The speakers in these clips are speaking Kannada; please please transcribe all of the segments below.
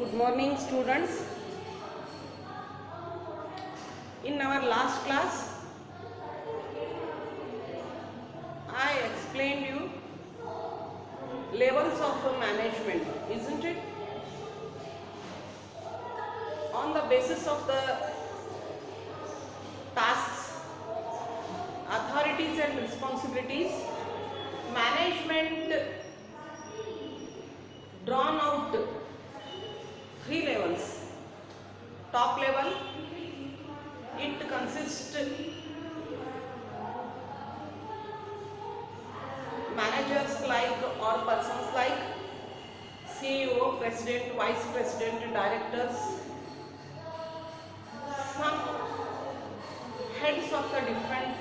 Good morning, students. In our last class, I explained you levels of management, isn't it? On the basis of the tasks, authorities and responsibilities, management drawn out 3 levels. Top level, it consists managers like or persons like CEO, president, vice president, directors, some heads of the different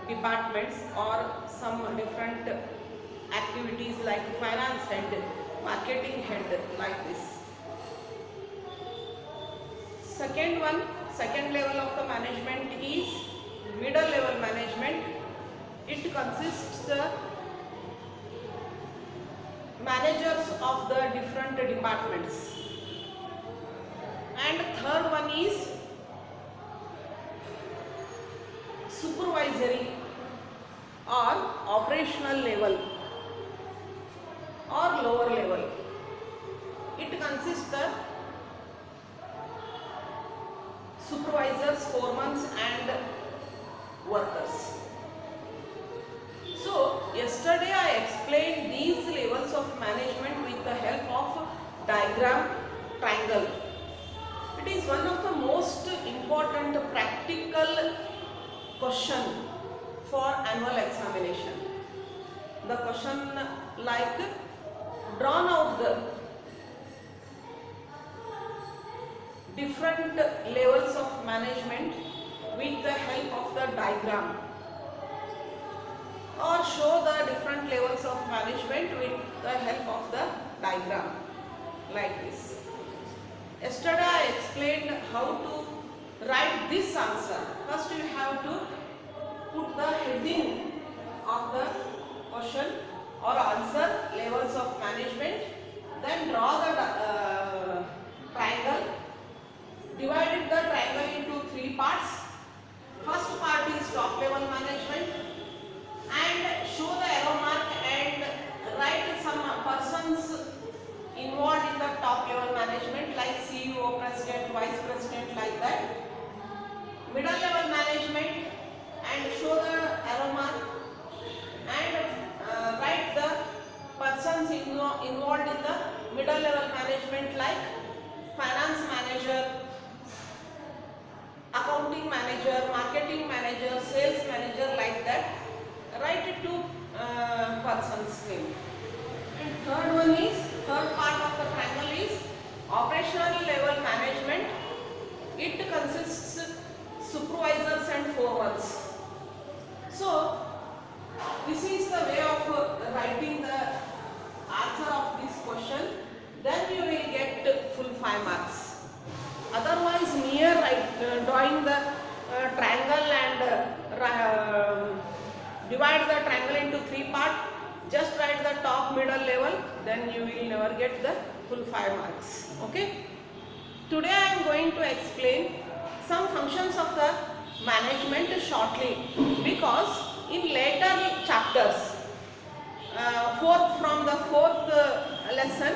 departments or some different activities like finance head, marketing head, like this. Second level of the management is middle level management. It consists managers of the different departments. And third one is supervisory or operational level or lower level. It consists the supervisors, foremen and workers. So yesterday I explained these levels of management with the help of diagram triangle. It is one of the most important practical question for annual examination. The question like drawn out the different levels of management with the help of the diagram, or show the different levels of management with the help of the diagram, like this. Yesterday I explained how to write this answer. First you have to put the heading of the question or answer, levels of management, then draw the triangle, divided the triangle into 3 parts. First part is top level management, and show the arrow mark and write some persons involved in the top level management like CEO, president, vice president, like that. Middle level management, and show the arrow mark and write the persons involved in the middle level management like finance manager, accounting manager, marketing manager, sales manager, like that. Write it to person's name. And third part of the triangle is operational level management. It consists supervisors and foremen. So this is the way of writing the answer of this question. Then you will get full 5 marks. Otherwise, mere drawing the triangle and divide the triangle into 3 parts, just write the top, middle, level, then you will never get the full 5 marks. Okay? Today I am going to explain some functions of the management shortly, because in later chapters, from the fourth lesson,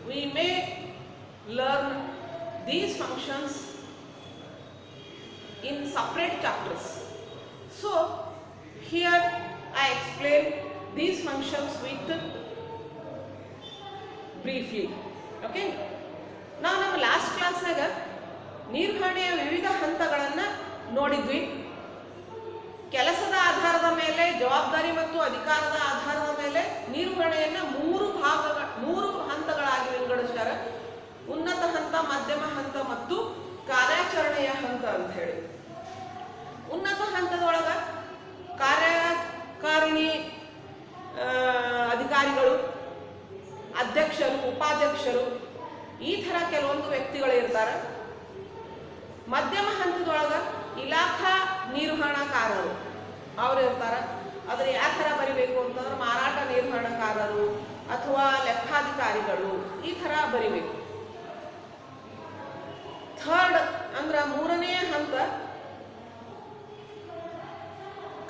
we may learn these functions in separate chapters. So here I explain these functions with briefly. Okay? ನಾವು ನಮ್ಮ ಲಾಸ್ಟ್ ಕ್ಲಾಸ್ನಾಗ ನಿರ್ವಹಣೆಯ ವಿವಿಧ ಹಂತಗಳನ್ನು ನೋಡಿದ್ವಿ. ಕೆಲಸದ ಆಧಾರದ ಮೇಲೆ, ಜವಾಬ್ದಾರಿ ಮತ್ತು ಅಧಿಕಾರದ ಆಧಾರದ ಮೇಲೆ ನಿರ್ವಹಣೆಯನ್ನು 3 ಹಂತಗಳಾಗಿ ವಿಂಗಡಿಸ್ತಾರೆ. ಉನ್ನತ ಹಂತ, ಮಧ್ಯಮ ಹಂತ ಮತ್ತು ಕಾರ್ಯಾಚರಣೆಯ ಹಂತ ಅಂತ ಹೇಳಿ. ಉನ್ನತ ಹಂತದೊಳಗೆ ಕಾರ್ಯಕಾರಿಣಿ ಅಧಿಕಾರಿಗಳು, ಅಧ್ಯಕ್ಷರು, ಉಪಾಧ್ಯಕ್ಷರು, ಈ ಥರ ಕೆಲವೊಂದು ವ್ಯಕ್ತಿಗಳು ಇರ್ತಾರೆ. ಮಧ್ಯಮ ಹಂತದೊಳಗೆ ಇಲಾಖಾ ನಿರ್ವಹಣಾಕಾರರು ಅವರು ಇರ್ತಾರೆ. ಆದರೆ ಯಾವ ಥರ ಬರಿಬೇಕು ಅಂತಂದ್ರೆ ಮಾರಾಟ ನಿರ್ವಹಣಾಕಾರರು, ಅಥವಾ ಲೆಕ್ಕಾಧಿಕಾರಿಗಳು ಈ ಥರ ಬರಿಬೇಕು. ಥರ್ಡ್ ಅಂದ್ರೆ ಮೂರನೇ ಹಂತ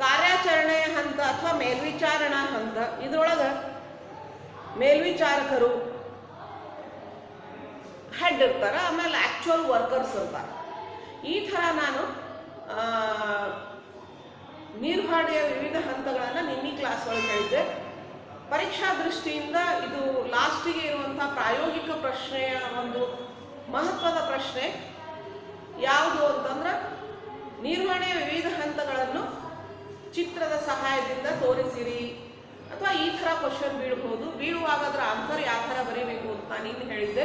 ಕಾರ್ಯಾಚರಣೆಯ ಹಂತ ಅಥವಾ ಮೇಲ್ವಿಚಾರಣಾ ಹಂತ. ಇದರೊಳಗೆ ಮೇಲ್ವಿಚಾರಕರು ಹೆಡ್ ಇರ್ತಾರೆ, ಆಮೇಲೆ ಆ್ಯಕ್ಚುಯಲ್ ವರ್ಕರ್ಸ್ ಇರ್ತಾರೆ. ಈ ಥರ ನಾನು ನಿರ್ವಹಣೆಯ ವಿವಿಧ ಹಂತಗಳನ್ನು ನಿನ್ನೆ ಕ್ಲಾಸ್ ಒಳಗೆ ಹೇಳಿದ್ದೆ. ಪರೀಕ್ಷಾ ದೃಷ್ಟಿಯಿಂದ ಇದು ಲಾಸ್ಟಿಗೆ ಇರುವಂಥ ಪ್ರಾಯೋಗಿಕ ಪ್ರಶ್ನೆಯ ಒಂದು ಮಹತ್ವದ ಪ್ರಶ್ನೆ ಯಾವುದು ಅಂತಂದ್ರೆ, ನಿರ್ವಹಣೆಯ ವಿವಿಧ ಹಂತಗಳನ್ನು ಚಿತ್ರದ ಸಹಾಯದಿಂದ ತೋರಿಸಿರಿ ಅಥವಾ ಈ ಥರ ಕ್ವಶನ್ ಬೀಳ್ಬೋದು. ಬೀಳುವಾಗ ಅದರ ಆನ್ಸರ್ ಯಾವ ಥರ ಬರೀಬೇಕು ಅಂತ ನಾನು ಇನ್ನು ಹೇಳಿದ್ದೆ.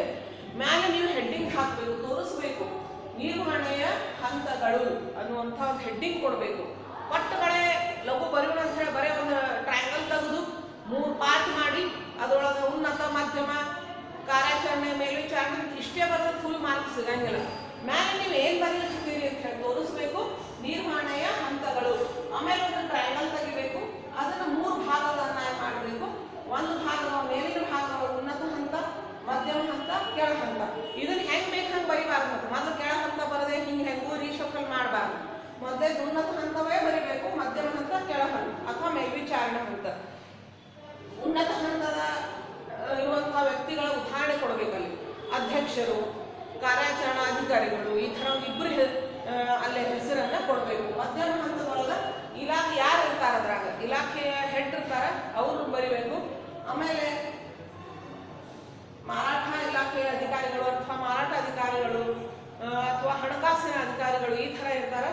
ಮೇಲೆ ನೀವು ಹೆಡ್ಡಿಂಗ್ ಹಾಕಬೇಕು, ತೋರಿಸ್ಬೇಕು. ನಿರ್ವಹಣೆಯ ಹಂತಗಳು ಅನ್ನುವಂಥ ಒಂದು ಹೆಡ್ಡಿಂಗ್ ಕೊಡಬೇಕು. ಪಟ್ಟಗಳೇ ಲಘು ಬರೆಯೋಣ ಅಂತ ಹೇಳಿ ಬರೀ ಒಂದು ಟ್ರಯಾಂಗಲ್ ತೆಗೆದು 3 ಪಾರ್ಟ್ ಮಾಡಿ ಅದರೊಳಗೆ ಉನ್ನತ, ಮಧ್ಯಮ, ಕಾರ್ಯಾಚರಣೆ, ಮೇಲ್ವಿಚಾರಣೆ ಇಷ್ಟೇ ಬರೆದ್ರೆ ಫುಲ್ ಮಾರ್ಕ್ಸ್ ಸಿಗಂಗಿಲ್ಲ. ಮೇಲೆ ನೀವು ಏನು ಬರೀತೀರಿ ಅಂತ ಹೇಳಿ ತೋರಿಸ್ಬೇಕು. ನಿರ್ವಹಣೆಯ ಹಂತಗಳು, ಆಮೇಲೆ ಒಂದು ಟ್ರಯಾಂಗಲ್ ತೆಗಿಬೇಕು. ಅದನ್ನು 3 ಭಾಗಗಳನ್ನಾಗಿ ಮಾಡಬೇಕು. ಒಂದು ಭಾಗ ಮೇಲಿನ ಭಾಗ ಉನ್ನತ ಹಂತ, ಮಧ್ಯಮ ಹಂತ, ಕೆಳ ಹಂತ. ಇದನ್ನ ಹೆಂಗ್ ಬೇಕು ಹಂಗೆ ಬರಿಬಾರ್ದು. ಮತ್ತೆ ಮೊದಲು ಕೆಳ ಹಂತ ಬರದೆ ಹೆಂಗೂ ರೀಶಫಲ್ ಮಾಡಬಾರ್ದು. ಮೊದಲೇ ಉನ್ನತ ಹಂತವೇ ಬರಿಬೇಕು, ಮಧ್ಯಮ ಹಂತ, ಕೆಳ ಹಂತ ಅಥವಾ ಮೇಲ್ವಿಚಾರಣೆ ಹಂತ. ಉನ್ನತ ಹಂತದ ಇರುವಂತಹ ವ್ಯಕ್ತಿಗಳ ಉದಾಹರಣೆ ಕೊಡಬೇಕಲ್ಲಿ. ಅಧ್ಯಕ್ಷರು, ಕಾರ್ಯಾಚರಣಾಧಿಕಾರಿಗಳು ಈ ಥರ ಒಂದು ಇಬ್ಬರು ಅಲ್ಲೇ ಹೆಸರನ್ನ ಕೊಡಬೇಕು. ಮಧ್ಯಮ ಹಂತದೊಳಗೆ ಇಲಾಖೆ ಯಾರು ಇರ್ತಾರ, ಅದ್ರಾಗ ಇಲಾಖೆಯ ಹೆಡ್ ಇರ್ತಾರ, ಅವರು ಬರಿಬೇಕು. ಆಮೇಲೆ ಮಾರಾಟ ಇಲಾಖೆಯ ಅಧಿಕಾರಿಗಳು ಅಥವಾ ಮಾರಾಟ ಅಧಿಕಾರಿಗಳು ಅಥವಾ ಹಣಕಾಸಿನ ಅಧಿಕಾರಿಗಳು ಈ ಥರ ಇರ್ತಾರ,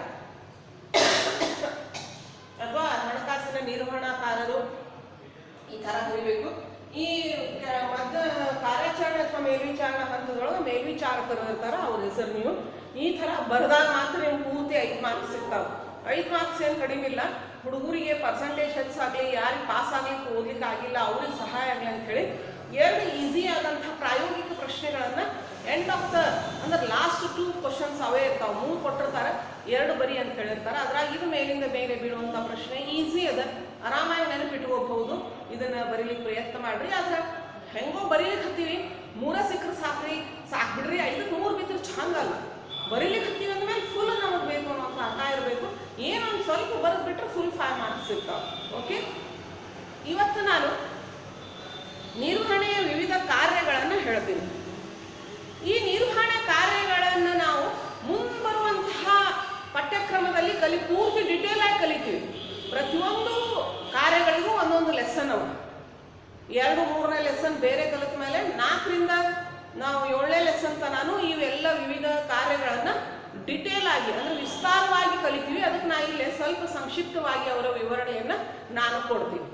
ಅಥವಾ ಹಣಕಾಸಿನ ನಿರ್ವಹಣಾಕಾರರು ಈ ಥರ ಬರೀಬೇಕು. ಈ ಕಾರ್ಯಾಚರಣೆ ಅಥವಾ ಮೇಲ್ವಿಚಾರಣಾ ಹಂತದೊಳಗೆ ಮೇಲ್ವಿಚಾರಕರು ಇರ್ತಾರ, ಅವ್ರ ಹೆಸರು ನೀವು ಈ ಥರ ಬರೆದಾಗ ಮಾತ್ರ ನೀವು ಪೂರ್ತಿ 5 ಮಾರ್ಕ್ಸ್ ಸಿಗ್ತಾವೆ. 5 ಮಾರ್ಕ್ಸ್ ಏನು ಕಡಿಮೆ ಇಲ್ಲ. ಹುಡುಗರಿಗೆ ಪರ್ಸಂಟೇಜ್ ಹೆಚ್ಚಾಗಲಿ, ಯಾರಿಗೆ ಪಾಸ್ ಆಗ್ಲಿಕ್ಕೆ ಓದ್ಲಿಕ್ಕೆ ಆಗಿಲ್ಲ ಅವ್ರಿಗೆ ಸಹಾಯ ಆಗಲಿ ಅಂತ ಹೇಳಿ 2 ಈಸಿ ಆದಂಥ ಪ್ರಾಯೋಗಿಕ ಪ್ರಶ್ನೆಗಳನ್ನು ಎಂಡ್ ಆಫ್ ದ ಅಂದ್ರೆ ಲಾಸ್ಟ್ 2 ಕ್ವಶನ್ಸ್ ಅವೇ ಇರ್ತಾವೆ. 3 ಕೊಟ್ಟಿರ್ತಾರೆ, 2 ಬರಿ ಅಂತ ಹೇಳಿರ್ತಾರೆ. ಅದ್ರಾಗ ಇದು ಮೇಲಿಂದ ಮೇಲೆ ಬೀಳುವಂಥ ಪ್ರಶ್ನೆ ಈಸಿ ಅದ, ಆರಾಮಾಗಿ ನೆನಪಿಟ್ಕೋಬಹುದು. ಇದನ್ನ ಬರೀಲಿಕ್ಕೆ ಪ್ರಯತ್ನ ಮಾಡ್ರಿ. ಆದ್ರೆ ಹೆಂಗೋ ಬರೀಲಿಕ್ಕೆ ಹತ್ತೀವಿ, 3 ಸಿಕ್ಕರೆ ಸಾಕ್ರಿ, ಸಾಕ್ಬಿಡ್ರಿ. 5ಕ್ಕೆ 3 ಬಿದ್ದರೆ ಚಂದ ಅಲ್ಲ. ಬರೀಲಿಕ್ಕೆ ಹತ್ತೀವಿ ಅಂದಮೇಲೆ ಫುಲ್ ನಮಗೆ ಬೇಕು ಅನ್ನೋ ಹಠ ಇರಬೇಕು. ಏನೊಂದು ಸ್ವಲ್ಪ ಬರೆದು ಬಿಟ್ಟರೆ ಫುಲ್ 5 ಮಾರ್ಕ್ಸ್ ಸಿಗ್ತಾವೆ. ಓಕೆ, ಇವತ್ತು ನಾನು ನಿರ್ವಹಣೆಯ ವಿವಿಧ ಕಾರ್ಯಗಳನ್ನು ಹೇಳ್ತೀನಿ. ಈ ನಿರ್ವಹಣೆ ಕಾರ್ಯಗಳನ್ನು ನಾವು ಮುಂಬರುವಂತಹ ಪಠ್ಯಕ್ರಮದಲ್ಲಿ ಪೂರ್ತಿ ಡಿಟೇಲ್ ಆಗಿ ಕಲಿತೀವಿ. ಪ್ರತಿಯೊಂದು ಕಾರ್ಯಗಳಿಗೂ ಒಂದೊಂದು ಲೆಸನ್ ಅವು. 2-3ನೇ ಲೆಸನ್ ಬೇರೆ ಕಲಿತ ಮೇಲೆ 4ರಿಂದ ನಾವು 7ನೇ ಲೆಸನ್ ನಾನು ಇವೆಲ್ಲ ವಿವಿಧ ಕಾರ್ಯಗಳನ್ನು ಡಿಟೇಲ್ ಆಗಿ ಅಂದ್ರೆ ವಿಸ್ತಾರವಾಗಿ ಕಲಿತೀವಿ. ಅದಕ್ಕೆ ನಾ ಇಲ್ಲೇ ಸ್ವಲ್ಪ ಸಂಕ್ಷಿಪ್ತವಾಗಿ ಅವರ ವಿವರಣೆಯನ್ನು ನಾನು ಕೊಡ್ತೀನಿ.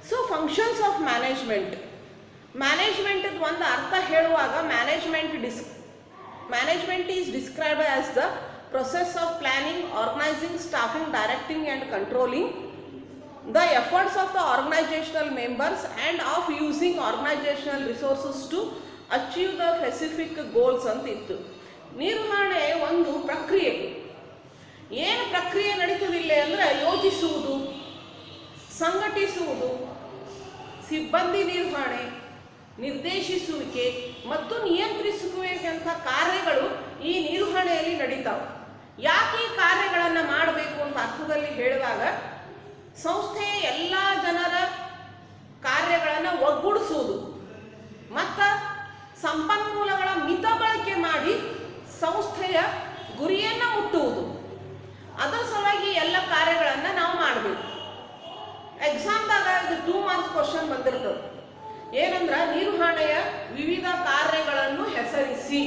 So functions of management. Management ಒಂದು ಅರ್ಥ ಹೇಳುವಾಗ management is describe as the process of planning, organizing, staffing, directing and controlling the efforts of the organizational members and of using organizational resources to achieve the specific goals ಅಂತ ಇತ್ತು. ನಿರ್ವಹಣೆ ಒಂದು ಪ್ರಕ್ರಿಯೆ. ಏನು ಪ್ರಕ್ರಿಯೆ ನಡೀತದಿಲ್ಲ ಅಂದರೆ ಯೋಜಿಸುವುದು, ಸಂಘಟಿಸುವುದು, ಸಿಬ್ಬಂದಿ ನಿರ್ವಹಣೆ, ನಿರ್ದೇಶಿಸುವಿಕೆ ಮತ್ತು ನಿಯಂತ್ರಿಸುವಿಕೆ ಅಂತ ಕಾರ್ಯಗಳು ಈ ನಿರ್ವಹಣೆಯಲ್ಲಿ ನಡೀತಾವೆ. ಯಾಕೆ ಈ ಕಾರ್ಯಗಳನ್ನು ಮಾಡಬೇಕು ಅಂತ ಅರ್ಥದಲ್ಲಿ ಹೇಳಿದಾಗ, ಸಂಸ್ಥೆಯ ಎಲ್ಲ ಜನರ ಕಾರ್ಯಗಳನ್ನು ಒಗ್ಗೂಡಿಸುವುದು ಮತ್ತು ಸಂಪನ್ಮೂಲಗಳ ಮಿತ ಬಳಕೆ ಮಾಡಿ ಸಂಸ್ಥೆಯ ಗುರಿಯನ್ನು ಮುಟ್ಟುವುದು. ಅದರ ಸಲುವಾಗಿ ಎಲ್ಲ ಕಾರ್ಯಗಳನ್ನು ನಾವು ಮಾಡಬೇಕು. ಎಕ್ಸಾಮ್ದಾಗ ಇದು 2 ಮಾರ್ಕ್ಸ್ ಕ್ವಶನ್ ಬಂದಿರ್ತದೆ. ಏನಂದ್ರೆ ನಿರ್ವಹಣೆಯ ವಿವಿಧ ಕಾರ್ಯಗಳನ್ನು ಹೆಸರಿಸಿ.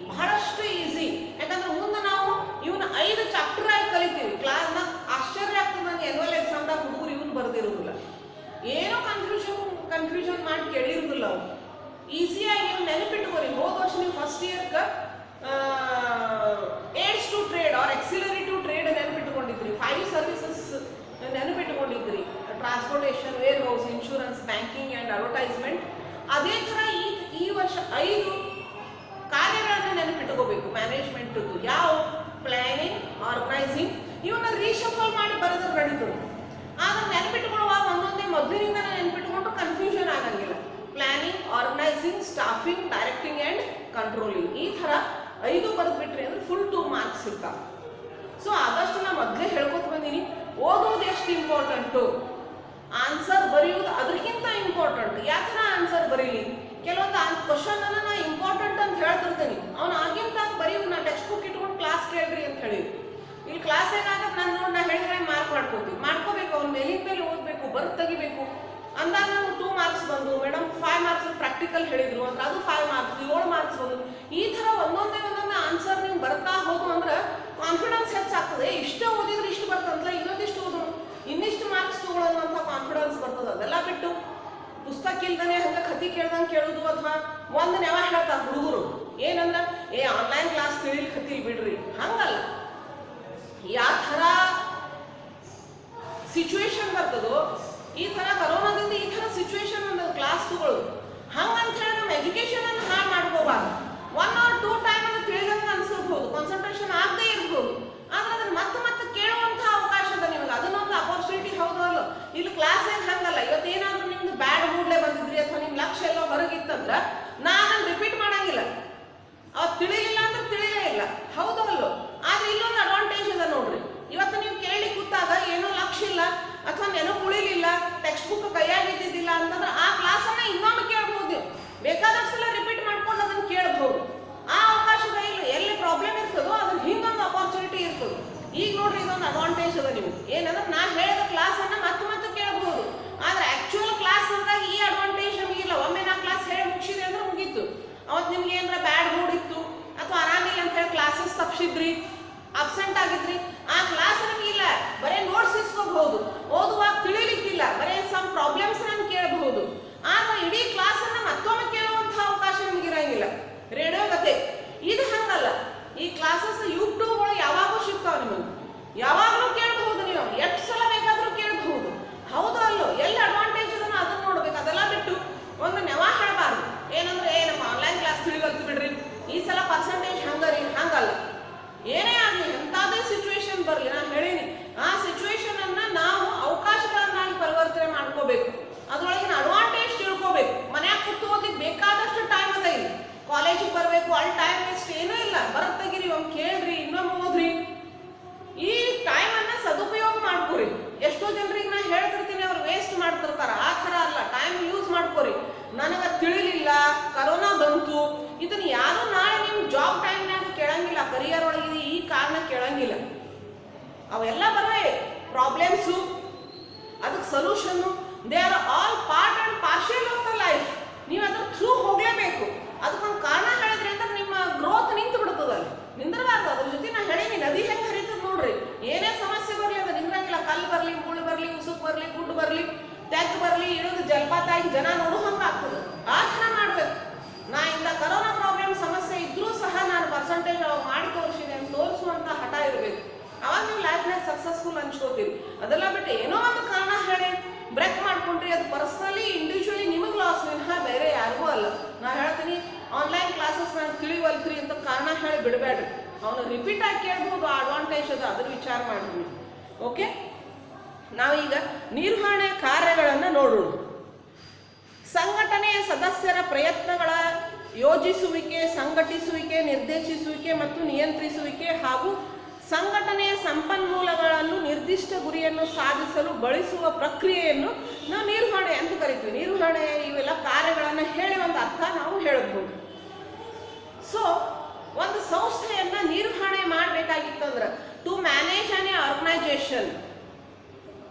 ಬಹಳಷ್ಟು ಈಸಿ. ಯಾಕಂದ್ರೆ ಮುಂದೆ ನಾವು ಇವನ್ನ 5 ಚಾಪ್ಟರ್ ಆಗಿ ಕಲಿತೀವಿ. ಕ್ಲಾಸ್ನ ಆಶ್ಚರ್ಯ ಆಗ್ತದೆ ನನಗೆ. ಎನ್ಯುವಲ್ ಎಕ್ಸಾಮ್ದಾಗ ಹುಡುಗರು ಇವನು ಬರೆದಿರೋದಿಲ್ಲ, ಏನೋ ಕನ್ಫ್ಯೂಷನ್ ಮಾಡಿ ಕೇಳಿರೋದಿಲ್ಲ. ಅವ್ರು ಈಸಿಯಾಗಿ ಇವ್ನು ನೆನಪಿಟ್ಕೋರಿ. ಹೋದ ವರ್ಷ ನೀವು ಫಸ್ಟ್ ಇಯರ್ಗೆ aids to trade or auxiliary to trade ನೆನಪಿಟ್ಕೊಂಡಿದ್ರಿ, 5 ಸರ್ವಿಸಸ್ ನೆನಪಿಟ್ಕೊಂಡಿದ್ರಿ, transportation, warehouse, insurance, banking and advertisement. ಅದೇ ಥರ ಈ ವರ್ಷ 5 ಕಾರ್ಯಗಳನ್ನು ನೆನಪಿಟ್ಕೋಬೇಕು ಮ್ಯಾನೇಜ್ಮೆಂಟ್ದು. ಯಾವ ಪ್ಲಾನಿಂಗ್, ಆರ್ಗನೈಸಿಂಗ್ ಇವನ್ನ ರೀಶಫಲ್ ಮಾಡಿ ಬರೆದ್ರೆ ನಡೀತದೆ. ಆದ್ರೆ ನೆನಪಿಟ್ಕೊಳ್ಳುವಾಗ ಒಂದೊಂದೇ ಮೊದಲಿನಿಂದ ನೆನಪಿಟ್ಕೊಂಡು ಕನ್ಫ್ಯೂಷನ್ ಕಂಟ್ರೋಲಿಂಗ್, ಈ ಥರ 5 ಬರೆದ್ಬಿಟ್ರಿ ಅಂದ್ರೆ ಫುಲ್ 2 ಮಾರ್ಕ್ಸ್ ಸಿಗ್ತಾವೆ. ಸೊ ಆದಷ್ಟು ನಾನು ಮೊದಲೇ ಹೇಳ್ಕೊತ ಬಂದೀನಿ, ಓದೋದು ಎಷ್ಟು ಇಂಪಾರ್ಟೆಂಟು, ಆನ್ಸರ್ ಬರೆಯೋದು ಅದಕ್ಕಿಂತ ಇಂಪಾರ್ಟೆಂಟ್. ಯಾವ ಥರ ಆನ್ಸರ್ ಬರೀಲಿ, ಕೆಲವೊಂದು ಕ್ವಶನ್ ಅನ್ನ ನಾ ಇಂಪಾರ್ಟೆಂಟ್ ಅಂತ ಹೇಳ್ತಿರ್ತೀನಿ, ಅವ್ನು ಆಗಿಂತ ಬರೀವು, ನಾ ಟೆಕ್ಸ್ಟ್ ಬುಕ್ ಇಟ್ಕೊಂಡು ಕ್ಲಾಸ್ ಕೇಳ್ರಿ ಅಂತ ಹೇಳಿ. ಇಲ್ಲಿ ಕ್ಲಾಸ್ ಏನಾಗತ್ತೆ, ನಾನು ನೋಡಿ ನಾ ಹೇಳಿದ್ರೆ ಮಾರ್ಕ್ ಮಾಡ್ಕೋಬೇಕು, ಅವ್ನ ಮೇಲಿನ ಮೇಲೆ ಓದಬೇಕು, ಬರ್ದು ತೆಗಿಬೇಕು ಅಂದಾಗ ನಾವು 2 ಮಾರ್ಕ್ಸ್ ಬಂದು, ಮೇಡಮ್ 5 ಮಾರ್ಕ್ಸ್ ಪ್ರಾಕ್ಟಿಕಲ್ ಹೇಳಿದ್ರು ಅಂದ್ರೆ ಅದು 5 ಮಾರ್ಕ್ಸ್, 7 ಮಾರ್ಕ್ಸ್ ಬಂದು. ಈ ಥರ ಒಂದೊಂದೇ ಆನ್ಸರ್ ನೀವು ಬರ್ತಾ ಹೋದು ಅಂದ್ರೆ ಕಾನ್ಫಿಡೆನ್ಸ್ ಹೆಚ್ಚಾಗ್ತದೆ. ಇಷ್ಟೇ ಓದಿದ್ರೆ ಇಷ್ಟು ಬರ್ತಂತಲ್ಲ, ಇನ್ನೊಂದಿಷ್ಟು ಓದೋಣ, ಇನ್ನಿಷ್ಟು ಮಾರ್ಕ್ಸ್ ತಗೊಳ್ಳೋಂಥ ಕಾನ್ಫಿಡೆನ್ಸ್ ಬರ್ತದೆ. ಅದೆಲ್ಲ ಬಿಟ್ಟು ಪುಸ್ತಕ ಇಲ್ದೇ ಹಂಗೆ ಕತಿ ಕೇಳ್ದಂಗೆ ಕೇಳೋದು, ಅಥವಾ ಒಂದು ನೆವ ಹೇಳ್ತಾರೆ ಹುಡುಗರು ಏನಂದ್ರೆ ಆನ್ಲೈನ್ ಕ್ಲಾಸ್ ತಿಳಿಲ್ ಕತಿಲ್ ಬಿಡ್ರಿ, ಹಂಗಲ್ಲ. ಯಾವ ಥರ ಸಿಚುವೇಶನ್ ಬರ್ತದೋ, ಈ ಥರ ಕರೋನಾದಿಂದ ಈ ಥರ ಸಿಚುವೇಶನ್ ಒಂದು ಕ್ಲಾಸ್ ತಗೊಳ್ಳೋದು, ಹಂಗಂತ ಹೇಳಿ ನಮ್ಮ ಎಜುಕೇಶನ್ ಅನ್ನು ಹಾಳು ಮಾಡ್ಕೋಬಾರ್ದು. 1 or 2 ಟೈಮ್ ಅದು ತಿಳಿದಂಗೆ ಅನ್ಸಿರ್ಬೋದು, ಕಾನ್ಸಂಟ್ರೇಷನ್ ಆಗದೆ ಇರ್ಬೋದು, ಆದ್ರೆ ಅದನ್ನ ಮತ್ತೆ ಕೇಳುವಂಥ ಅವಕಾಶ ಅದ ನಿಮಗೆ, ಅದನ್ನೊಂದು ಅಪರ್ಚುನಿಟಿ. ಹೌದು ಅಲ್ಲ, ಇಲ್ಲಿ ಕ್ಲಾಸ್ ಏನ್ ಹಂಗಲ್ಲ. ಇವತ್ತೇನಾದ್ರೂ ನಿಮ್ದು ಬ್ಯಾಡ್ ಮೂಡ್ಲೆ ಬಂದಿದ್ರಿ ಅಥವಾ ನಿಮ್ ಲಕ್ಷ್ಯ ಎಲ್ಲೋ ಹೊರಗಿತ್ತಂದ್ರ ನಾ ಅದನ್ನ ರಿಪೀಟ್ ಮಾಡಂಗಿಲ್ಲ. ಅವತ್ತು ತಿಳಿಲಿಲ್ಲ ಅಂದ್ರೆ ತಿಳಿಲೇ ಇಲ್ಲ, ಹೌದು ಅಲ್ಲೋ. ಆದ್ರೆ ಇಲ್ಲೊಂದು ಅಡ್ವಾಂಟೇಜ್ ಅದ ನೋಡ್ರಿ, ಇವತ್ತು ನೀವು ಕೇಳಿ ಕೂತಾಗ ಏನೋ ಲಕ್ಷ್ಯ ಇಲ್ಲ ಅಥವಾ ನೆನಪು ಉಳಿಲಿಲ್ಲ, ಟೆಕ್ಸ್ಟ್ ಬುಕ್ ಕೈಯಾಗಿದ್ದಿದ್ದಿಲ್ಲ ಅಂತಂದ್ರೆ ಆ ಕ್ಲಾಸನ್ನ ಇನ್ನೊಮ್ಮೆ ಕೇಳ್ಬಹುದು. ನೀವು ಬೇಕಾದಷ್ಟು ಸಲ ರಿಪೀಟ್ ಮಾಡ್ಕೊಂಡು ಅದನ್ನ ಕೇಳಬಹುದು. ಆ ಅವಕಾಶದ ಇಲ್ಲ, ಎಲ್ಲಿ ಪ್ರಾಬ್ಲಮ್ ಇರ್ತದೋ ಅದ್ರ ಹಿಂದೊಂದು ಅಪರ್ಚುನಿಟಿ ಇರ್ತದೆ. ಈಗ ನೋಡ್ರಿ, ಇದೊಂದು ಅಡ್ವಾಂಟೇಜ್ ಅದ ನಿಮ್ಗೆ, ಏನಂದ್ರೆ ನಾ ಹೇಳಿದ ಕ್ಲಾಸ್ ಅನ್ನ ಮತ್ತೆ ಕೇಳಬಹುದು. ಆದ್ರೆ ಆಕ್ಚುಯಲ್ ಕ್ಲಾಸ್ ಅಂದಾಗ ಈ ಅಡ್ವಾಂಟೇಜ್ ನಮಗಿಲ್ಲ. ಒಮ್ಮೆ ನಾ ಕ್ಲಾಸ್ ಹೇಳಿ ಮುಗಿಸಿದೆ ಅಂದ್ರೆ ಮುಗೀತು. ಅವತ್ತು ನಿಮ್ಗೆ ಏನಾರ ಬ್ಯಾಡ್ ಮೂಡ್ ಇತ್ತು ಅಥವಾ ಆರಾಮಿಲ್ಲ ಅಂತ ಹೇಳಿ ಕ್ಲಾಸಸ್ ತಪ್ಪಿಸಿದ್ರಿ, ಅಬ್ಸೆಂಟ್ ಆಗಿದ್ರಿ, ಆ ಕ್ಲಾಸ್ ನಮಗಿಲ್ಲ. ಬರೀ ನೋಟ್ಸ್ ಇಸ್ಕೋಬಹುದು, ಓದುವಾಗ ತಿಳಿಲಿಕ್ಕಿಲ್ಲ, ಬರೀ ಸಮ್ ಪ್ರಾಬ್ಲಮ್ಸ್ ನಮ್ಗೆ ಕೇಳಬಹುದು. ಆದ್ರೆ ಇಡೀ ಕ್ಲಾಸ್ ಅನ್ನ ಮತ್ತೊಮ್ಮೆ ಕೇಳುವಂತಹ ಅವಕಾಶ ನಮ್ಗೆ ಇರಂಗಿಲ್ಲ. ರೇಡಿಯೋ ಕತೆ ಇದು ಹಂಗಲ್ಲ. ಈ ಕ್ಲಾಸಸ್ ಯೂಟ್ಯೂಬ್ಗಳು ಯಾವಾಗೂ ಸಿಗ್ತಾವ, ನಿಮಗೆ ಯಾವಾಗಲೂ ಕೇಳಬಹುದು, ನೀವು ಎಷ್ಟು ಸಲ ಬೇಕಾದ್ರೂ ಕೇಳಬಹುದು. ಹೌದು ಅಲ್ಲೋ, ಎಲ್ಲಿ ಅಡ್ವಾಂಟೇಜ್ ಅದನ್ನ ಅದನ್ನ ನೋಡ್ಬೇಕು. ಅದೆಲ್ಲ ಬಿಟ್ಟು ಒಂದು ನೆವ ಹೇಳಬಾರ್ದು, ಏನಂದ್ರೆ ನಮ್ಮ ಆನ್ಲೈನ್ ಕ್ಲಾಸ್ ತಿಳಿವಲ್ತು ಬಿಡ್ರಿ, ಈ ಸಲ ಪರ್ಸೆಂಟೇಜ್ ಹಂಗರಿ, ಹಂಗಲ್ಲ. ಏನೇ ಆಗಲಿ, ಎಂತಾದೇ ಸಿಚುವೇಶನ್ ಬರಲಿ, ನಾನು ಹೇಳೀನಿ, ಆ ಸಿಚುವೇಶನ್ ಅನ್ನ ನಾವು ಅವಕಾಶಗಳನ್ನಾಗಿ ಪರಿವರ್ತನೆ ಮಾಡ್ಕೋಬೇಕು. ಅದ್ರೊಳಗಿನ ಅಡ್ವಾಂಟೇಜ್ ತಿಳ್ಕೋಬೇಕು. ಮನ್ಯಾಗ ಕೂತು ಓದಿಗೆ ಬೇಕಾದಷ್ಟು ಟೈಮ್ ಅದ. ಇಲ್ಲಿ ಕಾಲೇಜಿಗೆ ಬರಬೇಕು, ಅಲ್ಲಿ ಟೈಮ್ ವೇಸ್ಟ್ ಏನೂ ಇಲ್ಲ. ಬರತ್ ತೆಗಿರಿ, ಒಮ್ಮೆ ಕೇಳ್ರಿ, ಇನ್ನೊಮ್ಮೆ ಓದ್ರಿ. ಈ ಟೈಮ್ ಅನ್ನ ಸದುಪಯೋಗ ಮಾಡ್ಕೋರಿ. ಎಷ್ಟೋ ಜನರಿಗೆ ನಾ ಹೇಳ್ತಿರ್ತೀನಿ, ಅವ್ರು ವೇಸ್ಟ್ ಮಾಡ್ತಿರ್ತಾರ. ಆ ಥರ ಅಲ್ಲ, ಟೈಮ್ ಯೂಸ್ ಮಾಡ್ಕೋರಿ. ನನಗೆ ತಿಳಿಲಿಲ್ಲ, ಕರೋನಾ ಬಂತು, ಇದನ್ನ ಯಾರು ನಾಳೆ ನಿಮ್ಮ ಜಾಬ್ ಟೈಮ್ನಾಗ ಕೇಳಂಗಿಲ್ಲ, ಕರಿಯರ್ ಒಳಗಿದೆ ಈ ಕಾರಣ ಕೇಳಂಗಿಲ್ಲ. ಅವೆಲ್ಲ ಬರೇ ಪ್ರಾಬ್ಲಮ್ಸು, ಅದಕ್ಕೆ solution, they are all part and partial of the life. ನೀವು ಅದ್ರ ಥ್ರೂ ಹೋಗ್ಲೇಬೇಕು. ಅದಕ್ಕೊಂದು ಕಾರಣ ಹೇಳಿದ್ರಿ ಅಂದ್ರೆ ನಿಮ್ಮ ಗ್ರೋತ್ ನಿಂತು ಬಿಡ್ತದಲ್ಲಿ, ನಿಂದಿರಬಾರ್ದು. ಅದ್ರ ಜೊತೆ ನಾ ಹೇಳೀನಿ, ನದಿ ಹೆಂಗೆ ಹರಿತದ ನೋಡ್ರಿ, ಏನೇ ಸಮಸ್ಯೆ ಬರಲಿ ಅದು ನಿಂದ್ರಂಗಿಲ್ಲ. ಕಲ್ಲು ಬರಲಿ, ಮುಳ್ಳು ಬರಲಿ, ಉಸುಕ್ ಬರಲಿ, ಗುಡ್ಡು ಬರಲಿ, ತೆಗ್ ಬರಲಿ, ಇಳಿದು ಜಲಪಾತ ಆಗಿ ಜನ ನೋಡು ಹಂಗೆ ಆಗ್ತದೆ. ಆ ಥರ ಮಾಡ್ಬೇಕು. ನಾ ಇಂಥ ಕರೋನಾ ಪ್ರಾಬ್ಲಮ್ ಸಮಸ್ಯೆ ಇದ್ರೂ ಸಹ ನಾನು ಪರ್ಸೆಂಟೇಜ್ ಮಾಡಿ ತೋರಿಸಿದೆ ಅಂತ ತೋರಿಸುವಂಥ ಹಠ ಇರಬೇಕು. ಅವಾಗ ನೀವು ಲೈಫ್ನಾಗ ಸಕ್ಸಸ್ಫುಲ್ ಅನ್ಸ್ಕೋತೀರಿ. ಅದೆಲ್ಲ ಬಿಟ್ಟು ಏನೋ ಒಂದು ಕಾರಣ ಹೇಳಿ ಬ್ರೇಕ್ ಮಾಡ್ಕೊಂಡ್ರಿ, ಅದು ಪರ್ಸನಲಿ ಇಂಡಿವಿಜುವಲಿ ನಿಮಗೆ ಲಾಸ್, ವಿನಃ ಬೇರೆ ಯಾರಿಗೂ ಅಲ್ಲ. ನಾ ಹೇಳ್ತೀನಿ, ಆನ್ಲೈನ್ ಕ್ಲಾಸಸ್ ನಾನು ತಿಳಿವಲ್ತ್ರಿ ಅಂತ ಕಾರಣ ಹೇಳಿ ಬಿಡಬೇಡ್ರಿ. ಅವನು ರಿಪೀಟ್ ಆಗಿ ಕೇಳ್ಬೋದು, ಅಡ್ವಾಂಟೇಜ್ ಅದು, ಅದ್ರ ವಿಚಾರ ಮಾಡ್ರಿ. ಓಕೆ, ನಾವೀಗ ನಿರ್ವಹಣೆ ಕಾರ್ಯಗಳನ್ನು ನೋಡೋಣ. ಸಂಘಟನೆಯ ಸದಸ್ಯರ ಪ್ರಯತ್ನಗಳ ಯೋಜಿಸುವಿಕೆ, ಸಂಘಟಿಸುವಿಕೆ, ನಿರ್ದೇಶಿಸುವಿಕೆ ಮತ್ತು ನಿಯಂತ್ರಿಸುವಿಕೆ ಹಾಗೂ ಸಂಘಟನೆಯ ಸಂಪನ್ಮೂಲಗಳನ್ನು ನಿರ್ದಿಷ್ಟ ಗುರಿಯನ್ನು ಸಾಧಿಸಲು ಬಳಸುವ ಪ್ರಕ್ರಿಯೆಯನ್ನು ನಾವು ನಿರ್ವಹಣೆ ಅಂತ ಕರಿತೀವಿ. ನಿರ್ವಹಣೆ ಇವೆಲ್ಲ ಕಾರ್ಯಗಳನ್ನು ಹೇಳಿ ಒಂದು ಅರ್ಥ ನಾವು ಹೇಳಬಹುದು. ಸೊ ಒಂದು ಸಂಸ್ಥೆಯನ್ನ ನಿರ್ವಹಣೆ ಮಾಡಬೇಕಾಗಿತ್ತಂದ್ರೆ, to manage an organization,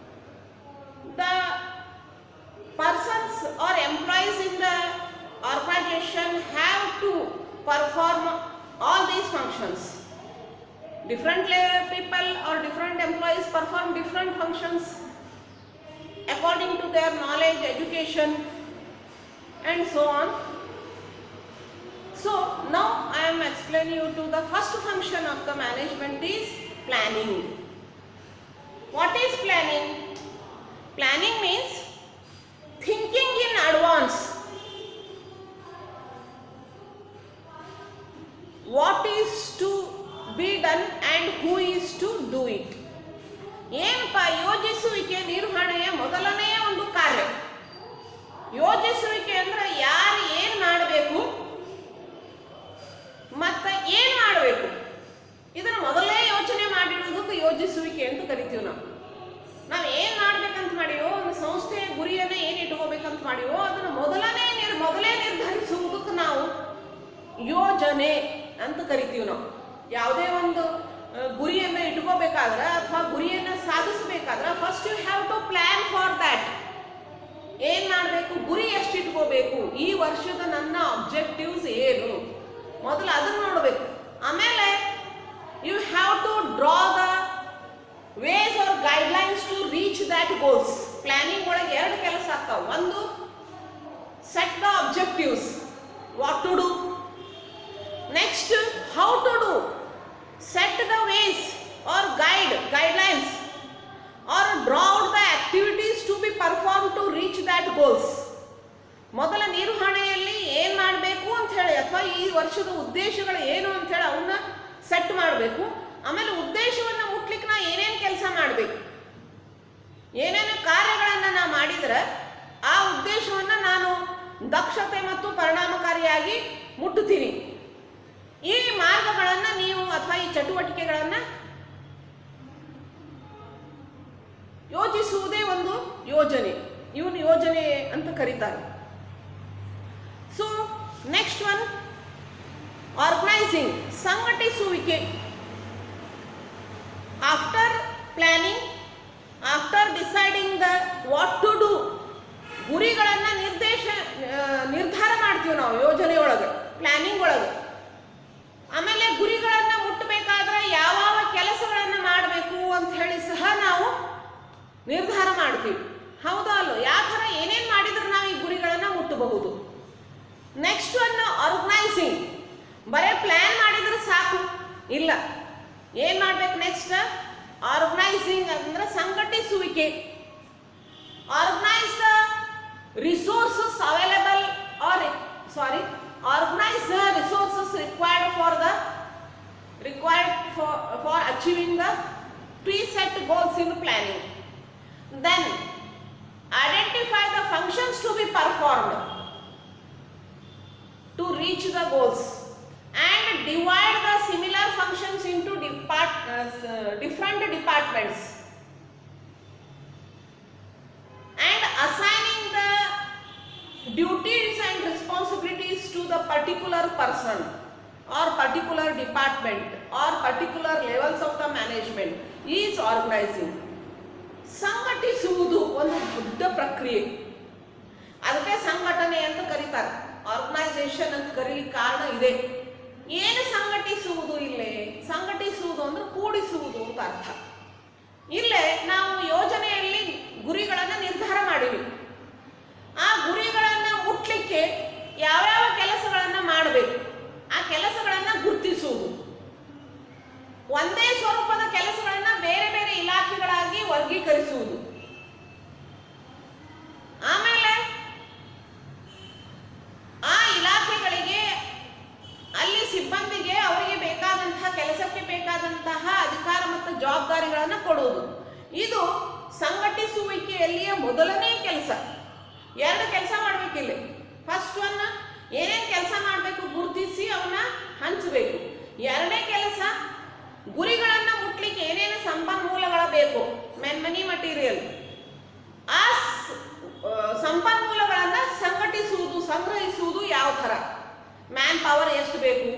the persons or employees in the organization have to perform all these functions. Different people or different employees perform different functions according to their knowledge, education and so on. So now I am explaining you to the first function of the management is planning. What is planning? Planning means thinking in advance. What is to be done and who is to do it. ಏನಪ್ಪ ಯೋಜಿಸುವಿಕೆ ನಿರ್ವಹಣೆಯ ಮೊದಲನೆಯ ಒಂದು ಕಾರ್ಯ. ಯೋಜಿಸುವಿಕೆ ಅಂದ್ರೆ ಯಾರು ಏನು ಮಾಡಬೇಕು, ಮತ್ತು ಏನು ಮಾಡಬೇಕು ಇದನ್ನು ಮೊದಲೇ ಯೋಚನೆ ಮಾಡಿಡೋದಕ್ಕೆ ಯೋಜಿಸುವಿಕೆ ಅಂತ ಕರಿತೀವಿ ನಾವು ಏನು ಮಾಡ್ಬೇಕಂತ ಮಾಡಿವೋ ಒಂದು ಸಂಸ್ಥೆಯ ಗುರಿಯನ್ನು ಏನು ಇಟ್ಕೋಬೇಕಂತ ಮಾಡಿವೋ ಅದನ್ನು ಮೊದಲೇ ನಿರ್ಧರಿಸುವುದಕ್ಕೆ ನಾವು ಯೋಜನೆ ಅಂತ ಕರಿತೀವಿ ನಾವು. ಯಾವುದೇ ಒಂದು ಗುರಿಯನ್ನು ಇಟ್ಕೋಬೇಕಾದ್ರೆ ಅಥವಾ ಗುರಿಯನ್ನು ಸಾಧಿಸಬೇಕಾದ್ರೆ first you have to plan for that. ಏನು ಮಾಡಬೇಕು, ಗುರಿ ಎಷ್ಟು ಇಟ್ಕೋಬೇಕು, ಈ ವರ್ಷದ ನನ್ನ ಅಬ್ಜೆಕ್ಟಿವ್ಸ್ ಏನು, ಮೊದಲು ಅದನ್ನು ನೋಡಬೇಕು. ಆಮೇಲೆ you have to draw the ways or guidelines to reach that goals. Planning ಒಳಗೆ ಎರಡು ಕೆಲಸ ಆಗ್ತಾವೆ. ಒಂದು set the objectives, what to do. Next how to do, set the ways or guidelines or draw out the activities to be performed to reach that goals. ಮೊದಲ ನಿರ್ವಹಣೆಯಲ್ಲಿ ಏನು ಮಾಡಬೇಕು ಅಂತ ಹೇಳಿ ಅಥವಾ ಈ ವರ್ಷದ ಉದ್ದೇಶಗಳು ಏನು ಅಂತ ಹೇಳಿ ಅವನ್ನ ಸೆಟ್ ಮಾಡಬೇಕು. ಆಮೇಲೆ ಉದ್ದೇಶವನ್ನು ಮುಟ್ಲಿಕ್ಕೆ ನಾ ಏನೇನು ಕೆಲಸ ಮಾಡಬೇಕು, ಏನೇನು ಕಾರ್ಯಗಳನ್ನು ನಾ ಮಾಡಿದರೆ ಆ ಉದ್ದೇಶವನ್ನು ನಾನು ದಕ್ಷತೆ ಮತ್ತು ಪರಿಣಾಮಕಾರಿಯಾಗಿ ಮುಟ್ಟುತ್ತೀನಿ. ಈ ಮಾರ್ಗಗಳನ್ನು ನೀವು ಅಥವಾ ಈ ಚಟುವಟಿಕೆಗಳನ್ನು ಯೋಜಿಸುವುದೇ ಒಂದು ಯೋಜನೆ. ಇವನು ಯೋಜನೆ ಅಂತ ಕರೀತಾರೆ. ಸೊ ನೆಕ್ಸ್ಟ್ ಒನ್ ಆರ್ಗನೈಸಿಂಗ್, ಸಂಘಟಿಸುವಿಕೆ. After planning, after deciding the what to do, ಗುರಿಗಳನ್ನು ನಿರ್ಧಾರ ಮಾಡ್ತೀವಿ ನಾವು ಯೋಜನೆ ಒಳಗೆ, ಪ್ಲಾನಿಂಗ್ ಒಳಗೆ. ಆಮೇಲೆ ಗುರಿಗಳನ್ನು ಮುಟ್ಟಬೇಕಾದ್ರೆ ಯಾವ ಕೆಲಸಗಳನ್ನು ಮಾಡಬೇಕು ಅಂತ ಹೇಳಿ ಸಹ ನಾವು ನಿರ್ಧಾರ ಮಾಡ್ತೀವಿ. ಹೌದಾ ಅಲ್ಲೋ? ಯಾವ ಥರ ಏನೇನು ಮಾಡಿದ್ರೆ ನಾವು ಈ ಗುರಿಗಳನ್ನು ಮುಟ್ಟಬಹುದು. Next one organizing. ಬರೀ ಪ್ಲ್ಯಾನ್ ಮಾಡಿದ್ರೆ ಸಾಕು ಇಲ್ಲ, ಏನು ಮಾಡಬೇಕು ನೆಕ್ಸ್ಟ್? ಆರ್ಗನೈಸಿಂಗ್ ಅಂದ್ರೆ ಸಂಘಟಿಸುವಿಕೆ. Organize the resources available organize the resources required for achieving the preset goals in planning. Then identify the functions to be performed to reach the goals and divide the similar functions into different departments and assigning the duties and responsibilities to the particular person or particular department or particular levels of the management is organizing. ಸಂಘಟಿಸುವುದು ಒಂದು ದೊಡ್ಡ ಪ್ರಕ್ರಿಯೆ, ಅದಕ್ಕೆ ಸಂಘಟನೆ ಅಂತ ಕರೀತಾರೆ. ಆರ್ಗನೈಸೇಷನ್ ಅಂತ ಕರೀಲಿಕ್ಕೆ ಕಾರಣ ಇದೆ. ಏನು ಸಂಘಟಿಸುವುದು? ಇಲ್ಲೇ ಸಂಘಟಿಸುವುದು ಅಂದ್ರೆ ಕೂಡಿಸುವುದು ಅಂತ ಅರ್ಥ. ಇಲ್ಲೇ ನಾವು ಯೋಜನೆಯಲ್ಲಿ ಗುರಿಗಳನ್ನು ನಿರ್ಧಾರ ಮಾಡಿವಿ. ಆ ಗುರಿಗಳನ್ನು ಮುಟ್ಲಿಕ್ಕೆ ಯಾವ್ಯಾವ ಕೆಲಸಗಳನ್ನು ಮಾಡಬೇಕು, ಆ ಕೆಲಸಗಳನ್ನು ಗುರುತಿಸುವುದು. ಒಂದೇ ಸ್ವರೂಪದ ಕೆಲಸಗಳನ್ನು ಬೇರೆ ಬೇರೆ ಇಲಾಖೆಗಳಾಗಿ ವರ್ಗೀಕರಿಸುವುದು. ಆಮೇಲೆ ಆ ಇಲಾಖೆಗಳಿಗೆ ಅಲ್ಲಿ ಸಿಬ್ಬಂದಿಗೆ ಅವರಿಗೆ ಬೇಕಾದಂತಹ ಕೆಲಸಕ್ಕೆ ಬೇಕಾದಂತಹ ಅಧಿಕಾರ ಮತ್ತು ಜವಾಬ್ದಾರಿಗಳನ್ನು ಕೊಡುವುದು. ಇದು ಸಂಘಟಿಸುವಿಕೆಯಲ್ಲಿಯ ಮೊದಲನೇ ಕೆಲಸ. ಎರಡು ಕೆಲಸ ಮಾಡಬೇಕಿಲ್ಲ. ಫಸ್ಟ್ ಒನ್ ಏನೇನು ಕೆಲಸ ಮಾಡಬೇಕು ಗುರುತಿಸಿ ಅವನ್ನ ಹಂಚಬೇಕು. ಎರಡನೇ ಕೆಲಸ ಗುರಿಗಳನ್ನು ಮುಟ್ಲಿಕ್ಕೆ ಏನೇನು ಸಂಪನ್ಮೂಲಗಳ ಬೇಕು, ಮನಿ ಮಟೀರಿಯಲ್, ಆ ಸಂಪನ್ಮೂಲಗಳನ್ನು ಸಂಘಟಿಸುವುದು, ಸಂಗ್ರಹಿಸುವುದು. ಯಾವ ಥರ ಮ್ಯಾನ್ ಪವರ್ ಎಷ್ಟು ಬೇಕು,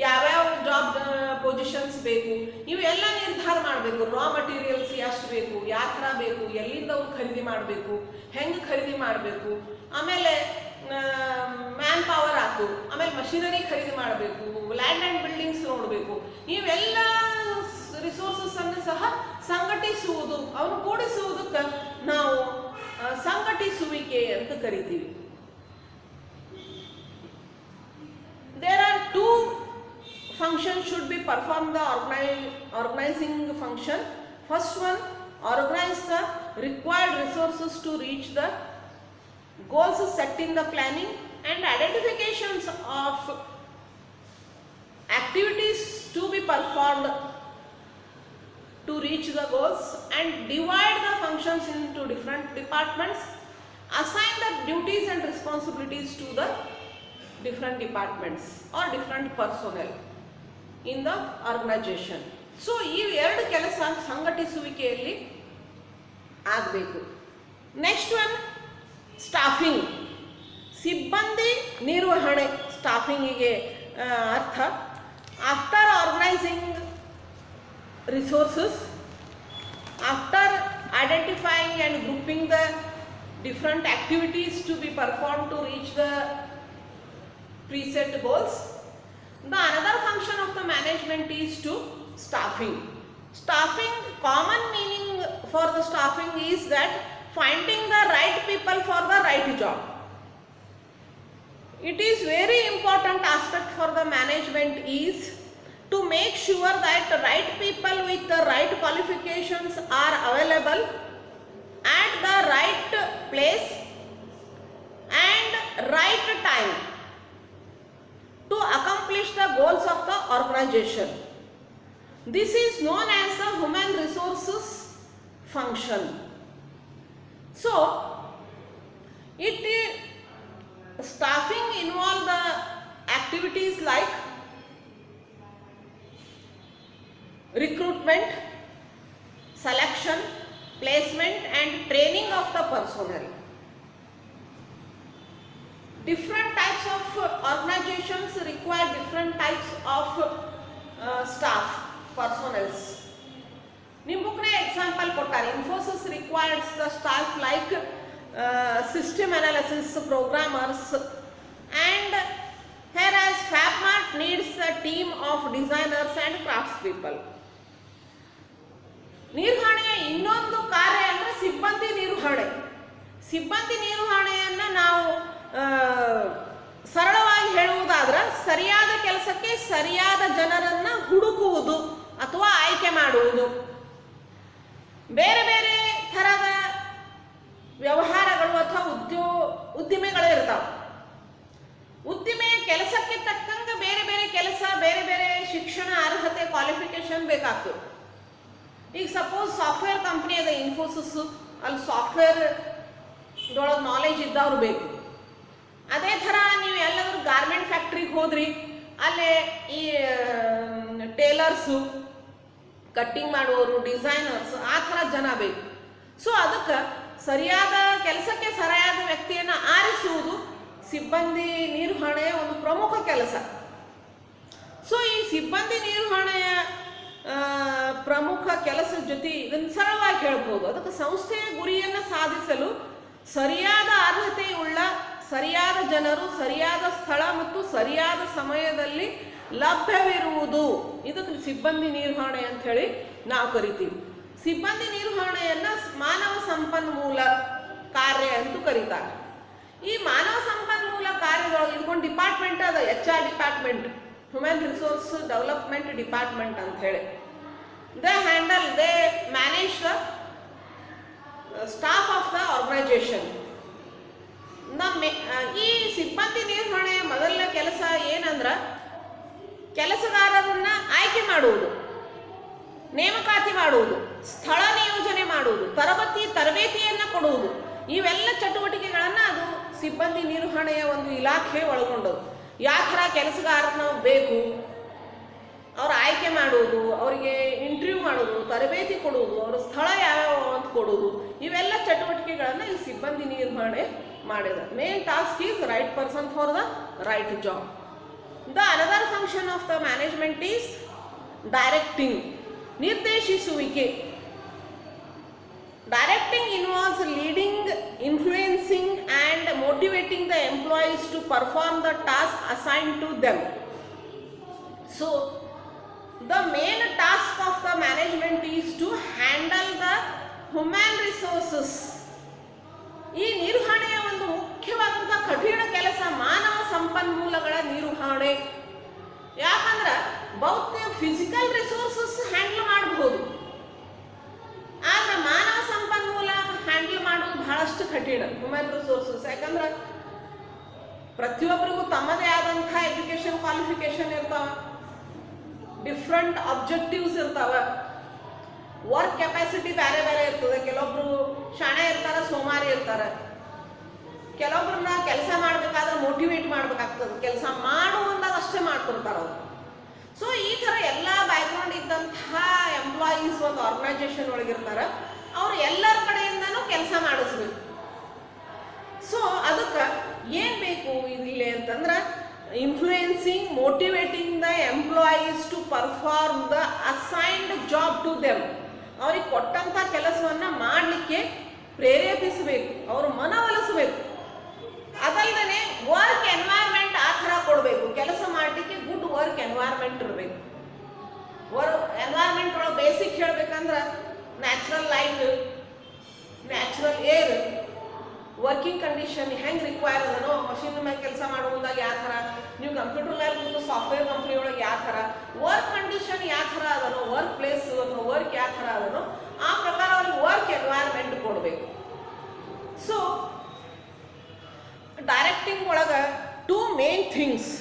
ಯಾವ್ಯಾವ ಜಾಬ್ ಪೊಸಿಷನ್ಸ್ ಬೇಕು, ಇವೆಲ್ಲ ನಿರ್ಧಾರ ಮಾಡಬೇಕು. ರಾ ಮಟೀರಿಯಲ್ಸ್ ಎಷ್ಟು ಬೇಕು, ಯಾವ ಥರ ಬೇಕು, ಎಲ್ಲಿಂದ ಅವ್ರು ಖರೀದಿ ಮಾಡಬೇಕು, ಹೆಂಗೆ ಖರೀದಿ ಮಾಡಬೇಕು. ಆಮೇಲೆ ಮ್ಯಾನ್ ಪವರ್ ಆಯ್ತು, ಆಮೇಲೆ ಮಷಿನರಿ ಖರೀದಿ ಮಾಡಬೇಕು, ಲ್ಯಾಂಡ್ ಆ್ಯಂಡ್ ಬಿಲ್ಡಿಂಗ್ಸ್ ನೋಡಬೇಕು. ಇವೆಲ್ಲ ರಿಸೋರ್ಸಸ್ ಅನ್ನು ಸಹ ಸಂಘಟಿಸುವುದು, ಅವನು ಕೂಡಿಸುವುದಕ್ಕೆ ನಾವು ಸಂಘಟಿಸುವಿಕೆ ಅಂತ ಕರಿತೀವಿ. There are two functions should be performed the organizing function. First one, organize the required resources to reach the goals set in the planning and identifications of activities to be performed to reach the goals and divide the functions into different departments. Assign the duties and responsibilities to the different departments or different personnel. In the organisation. So ಈ ಎರಡು ಕೆಲಸ ಸಂಘಟಿಸುವಿಕೆಯಲ್ಲಿ ಆಗಬೇಕು. ನೆಕ್ಸ್ಟ್ ಒನ್ ಸ್ಟಾಫಿಂಗ್, ಸಿಬ್ಬಂದಿ ನಿರ್ವಹಣೆ. ಸ್ಟಾಫಿಂಗಿಗೆ ಅರ್ಥ after organising resources, after identifying and grouping the different activities to be performed to reach the preset goals, the another function of the management is to staffing. Staffing, common meaning for the staffing is that finding the right people for the right job. It is very important aspect for the management is to make sure that the right people with the right qualifications are available at the right place and right time to accomplish the goals of the organization. This is known as the human resources function. So, staffing involve the activities like recruitment, selection, placement and training of the personnel. Different types of organizations require different types of staff personnels. ನಿಮ್ಮುಕ್ನೆ ಎಕ್ಸಾಂಪಲ್ ಕೊಟ್ಟಾರೆ. Infosys requires the staff like system analysis programmers and whereas FabMart needs a team of designers and craftspeople. ನಿರ್ವಹಣೆಯ ಇನ್ನೊಂದು ಕಾರ್ಯ ಅಂದರೆ ಸಿಬ್ಬಂದಿ ನಿರ್ವಹಣೆ. ಸಿಬ್ಬಂದಿ ನಿರ್ವಹಣೆಯನ್ನು ನಾವು ಸರಳವಾಗಿ ಹೇಳುವುದಾದ್ರೆ ಸರಿಯಾದ ಕೆಲಸಕ್ಕೆ ಸರಿಯಾದ ಜನರನ್ನು ಹುಡುಕುವುದು ಅಥವಾ ಆಯ್ಕೆ ಮಾಡುವುದು. ಬೇರೆ ಬೇರೆ ಥರದ ವ್ಯವಹಾರಗಳು ಅಥವಾ ಉದ್ದಿಮೆಗಳು ಇರ್ತಾವೆ. ಉದ್ದಿಮೆಯ ಕೆಲಸಕ್ಕೆ ತಕ್ಕಂಗೆ ಬೇರೆ ಬೇರೆ ಕೆಲಸ, ಬೇರೆ ಬೇರೆ ಶಿಕ್ಷಣ ಅರ್ಹತೆ, ಕ್ವಾಲಿಫಿಕೇಶನ್ ಬೇಕಾಗ್ತದೆ. ಈಗ ಸಪೋಸ್ ಸಾಫ್ಟ್ವೇರ್ ಕಂಪ್ನಿ ಅದ ಇನ್ಫೋಸಿಸ್, ಅಲ್ಲಿ ಸಾಫ್ಟ್ವೇರ್ ಒಳಗೆ ನಾಲೆಜ್ ಇದ್ದವ್ರು ಬೇಕು. ಅದೇ ಥರ ನೀವು ಎಲ್ಲಾದ್ರೂ ಗಾರ್ಮೆಂಟ್ ಫ್ಯಾಕ್ಟ್ರಿಗೆ ಹೋದ್ರಿ, ಅಲ್ಲೇ ಈ ಟೇಲರ್ಸು, ಕಟ್ಟಿಂಗ್ ಮಾಡುವವರು, ಡಿಸೈನರ್ಸ್, ಆ ಥರ ಜನ ಬೇಕು. ಸೊ ಅದಕ್ಕೆ ಸರಿಯಾದ ಕೆಲಸಕ್ಕೆ ಸರಿಯಾದ ವ್ಯಕ್ತಿಯನ್ನು ಆರಿಸುವುದು ಸಿಬ್ಬಂದಿ ನಿರ್ವಹಣೆಯ ಒಂದು ಪ್ರಮುಖ ಕೆಲಸ. ಸೊ ಈ ಸಿಬ್ಬಂದಿ ನಿರ್ವಹಣೆಯ ಪ್ರಮುಖ ಕೆಲಸದ ಜೊತೆ ಇದನ್ನು ಸರಳವಾಗಿ ಹೇಳ್ಬೋದು. ಅದಕ್ಕೆ ಸಂಸ್ಥೆಯ ಗುರಿಯನ್ನು ಸಾಧಿಸಲು ಸರಿಯಾದ ಅರ್ಹತೆಯುಳ್ಳ ಸರಿಯಾದ ಜನರು ಸರಿಯಾದ ಸ್ಥಳ ಮತ್ತು ಸರಿಯಾದ ಸಮಯದಲ್ಲಿ ಲಭ್ಯವಿರುವುದು, ಇದಕ್ಕೆ ಸಿಬ್ಬಂದಿ ನಿರ್ವಹಣೆ ಅಂತ ಹೇಳಿ ನಾವು ಕರಿತೀವಿ. ಸಿಬ್ಬಂದಿ ನಿರ್ವಹಣೆಯನ್ನು ಮಾನವ ಸಂಪನ್ಮೂಲ ಕಾರ್ಯ ಅಂತೂ ಕರೀತಾರೆ. ಈ ಮಾನವ ಸಂಪನ್ಮೂಲ ಕಾರ್ಯದೊಳಗೆ ಇದೊಂದು ಡಿಪಾರ್ಟ್ಮೆಂಟ್ ಅದ, HR department, human resource development department ಅಂತ ಹೇಳಿ. They manage the staff of the organisation. ಈ ಸಿಬ್ಬಂದಿ ನಿರ್ವಹಣೆಯ ಮೊದಲನೇ ಕೆಲಸ ಏನಂದ್ರೆ ಕೆಲಸಗಾರರನ್ನ ಆಯ್ಕೆ ಮಾಡುವುದು, ನೇಮಕಾತಿ ಮಾಡುವುದು, ಸ್ಥಳ ನಿಯೋಜನೆ ಮಾಡುವುದು, ತರಬೇತಿಯನ್ನು ಕೊಡುವುದು. ಇವೆಲ್ಲ ಚಟುವಟಿಕೆಗಳನ್ನು ಅದು ಸಿಬ್ಬಂದಿ ನಿರ್ವಹಣೆಯ ಒಂದು ಇಲಾಖೆ ಒಳಗೊಂಡದು. ಯಾವ ಥರ ಕೆಲಸಗಾರನ ಬೇಕು, ಅವ್ರ ಆಯ್ಕೆ ಮಾಡುವುದು, ಅವರಿಗೆ ಇಂಟರ್ವ್ಯೂ ಮಾಡೋದು, ತರಬೇತಿ ಕೊಡುವುದು, ಅವ್ರ ಸ್ಥಳ ಯಾವ್ಯಾವ ಅಂತ ಕೊಡುವುದು, ಇವೆಲ್ಲ ಚಟುವಟಿಕೆಗಳನ್ನು ಈ ಸಿಬ್ಬಂದಿ ನಿರ್ವಹಣೆ ಮಾಡಿದ. Main task is right person for the right job. The another function of the management is directing, ನಿರ್ದೇಶಿಸುವಿಕೆ. Directing involves leading, influencing and motivating the employees to perform the task assigned to them. So, the main task of the management is to handle the human resources. ಈ ನಿರ್ವಹಣೆಯ ಒಂದು ಮುಖ್ಯವಾದಂಥ ಕಠಿಣ ಕೆಲಸ ಮಾನವ ಸಂಪನ್ಮೂಲಗಳ ನಿರ್ವಹಣೆ. ಯಾಕಂದ್ರೆ ಬಹುತೇಕ ಫಿಸಿಕಲ್ ರಿಸೋರ್ಸಸ್ ಹ್ಯಾಂಡಲ್ ಮಾಡಬಹುದು, ಆದರೆ ಮಾನವ ಸಂಪನ್ಮೂಲ ಹ್ಯಾಂಡಲ್ ಮಾಡೋದು ಬಹಳಷ್ಟು ಕಠಿಣ, ಹ್ಯೂಮನ್ ರಿಸೋರ್ಸಸ್. ಯಾಕಂದ್ರೆ ಪ್ರತಿಯೊಬ್ಬರಿಗೂ ತಮ್ಮದೇ ಆದಂಥ ಎಜುಕೇಷನ್ ಕ್ವಾಲಿಫಿಕೇಷನ್ ಇರ್ತಾವೆ, ಡಿಫ್ರೆಂಟ್ ಅಬ್ಜೆಕ್ಟಿವ್ಸ್ ಇರ್ತಾವೆ, ವರ್ಕ್ ಕೆಪಾಸಿಟಿ ಬೇರೆ ಬೇರೆ ಇರ್ತದೆ. ಕೆಲವೊಬ್ರು ಶಾಣೆ ಇರ್ತಾರೆ, ಸೋಮಾರಿ ಇರ್ತಾರೆ. ಕೆಲವೊಬ್ರನ್ನ ಕೆಲಸ ಮಾಡಬೇಕಾದ್ರೆ ಮೋಟಿವೇಟ್ ಮಾಡಬೇಕಾಗ್ತದೆ, ಕೆಲಸ ಮಾಡುವಂದಾಗ ಅಷ್ಟೇ ಮಾಡ್ತಿರ್ತಾರೆ ಅವರು. ಸೊ ಈ ಥರ ಎಲ್ಲ ಬ್ಯಾಕ್ಗ್ರೌಂಡ್ ಇದ್ದಂತಹ ಎಂಪ್ಲಾಯೀಸ್ ಒಂದು ಆರ್ಗನೈಜೇಷನ್ ಒಳಗಿರ್ತಾರೆ, ಅವ್ರು ಎಲ್ಲರ ಕಡೆಯಿಂದನೂ ಕೆಲಸ ಮಾಡಿಸ್ಬೇಕು. ಸೊ ಅದಕ್ಕೆ ಏನು ಬೇಕು ಇಲ್ಲಿ ಅಂತಂದ್ರೆ, influencing motivating the employees to perform the assigned job to them. ಅವ್ರಿಗೆ ಕೊಟ್ಟಂಥ ಕೆಲಸವನ್ನು ಮಾಡಲಿಕ್ಕೆ ಪ್ರೇರೇಪಿಸಬೇಕು, ಅವರು ಮನವೊಲಿಸಬೇಕು. ಅದಲ್ಲದೆ ವರ್ಕ್ ಎನ್ವೈರ್ಮೆಂಟ್ ಆ ಥರ ಕೊಡಬೇಕು, ಕೆಲಸ ಮಾಡಲಿಕ್ಕೆ ಗುಡ್ ವರ್ಕ್ ಎನ್ವೈರ್ಮೆಂಟ್ ಇರಬೇಕು. ಎನ್ವೈರ್ಮೆಂಟ್ ಒಳಗೆ ಬೇಸಿಕ್ ಹೇಳಬೇಕಂದ್ರೆ natural light, natural air, working condition ಹೆಂಗೆ ರಿಕ್ವೈರ್ ಅದನೋ, ಮಷಿನ್ ಮೇಲೆ ಕೆಲಸ ಮಾಡುವುದಾಗ ಯಾವ ಥರ, ನೀವು ಕಂಪ್ಯೂಟರ್ ಮೇಲೆ ಕೂತು ಸಾಫ್ಟ್ವೇರ್ ಕಂಪ್ನಿ ಒಳಗೆ ಯಾವ ಥರ ವರ್ಕ್ ಕಂಡೀಷನ್ ಯಾವ ಥರ ಅದನೋ, ವರ್ಕ್ ಪ್ಲೇಸ್ ಅಥವಾ ವರ್ಕ್ ಯಾವ ಥರ ಅದನೋ ಆ ಪ್ರಕಾರ ಅವ್ರಿಗೆ ವರ್ಕ್ ಎನ್ವೈರ್ಮೆಂಟ್ ಕೊಡಬೇಕು. ಸೊ ಡೈರೆಕ್ಟಿಂಗ್ ಒಳಗೆ 2 ಮೇನ್ ಥಿಂಗ್ಸ್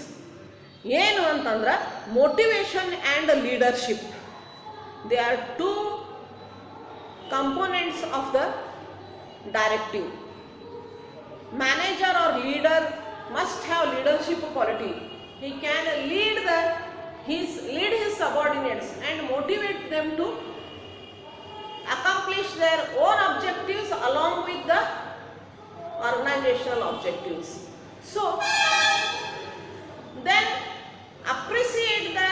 ಏನು ಅಂತಂದ್ರೆ motivation and leadership. They are 2 components of the directive. Manager or leader must have leadership quality. He can lead his subordinates and motivate them to accomplish their own objectives along with the organizational objectives. So then appreciate the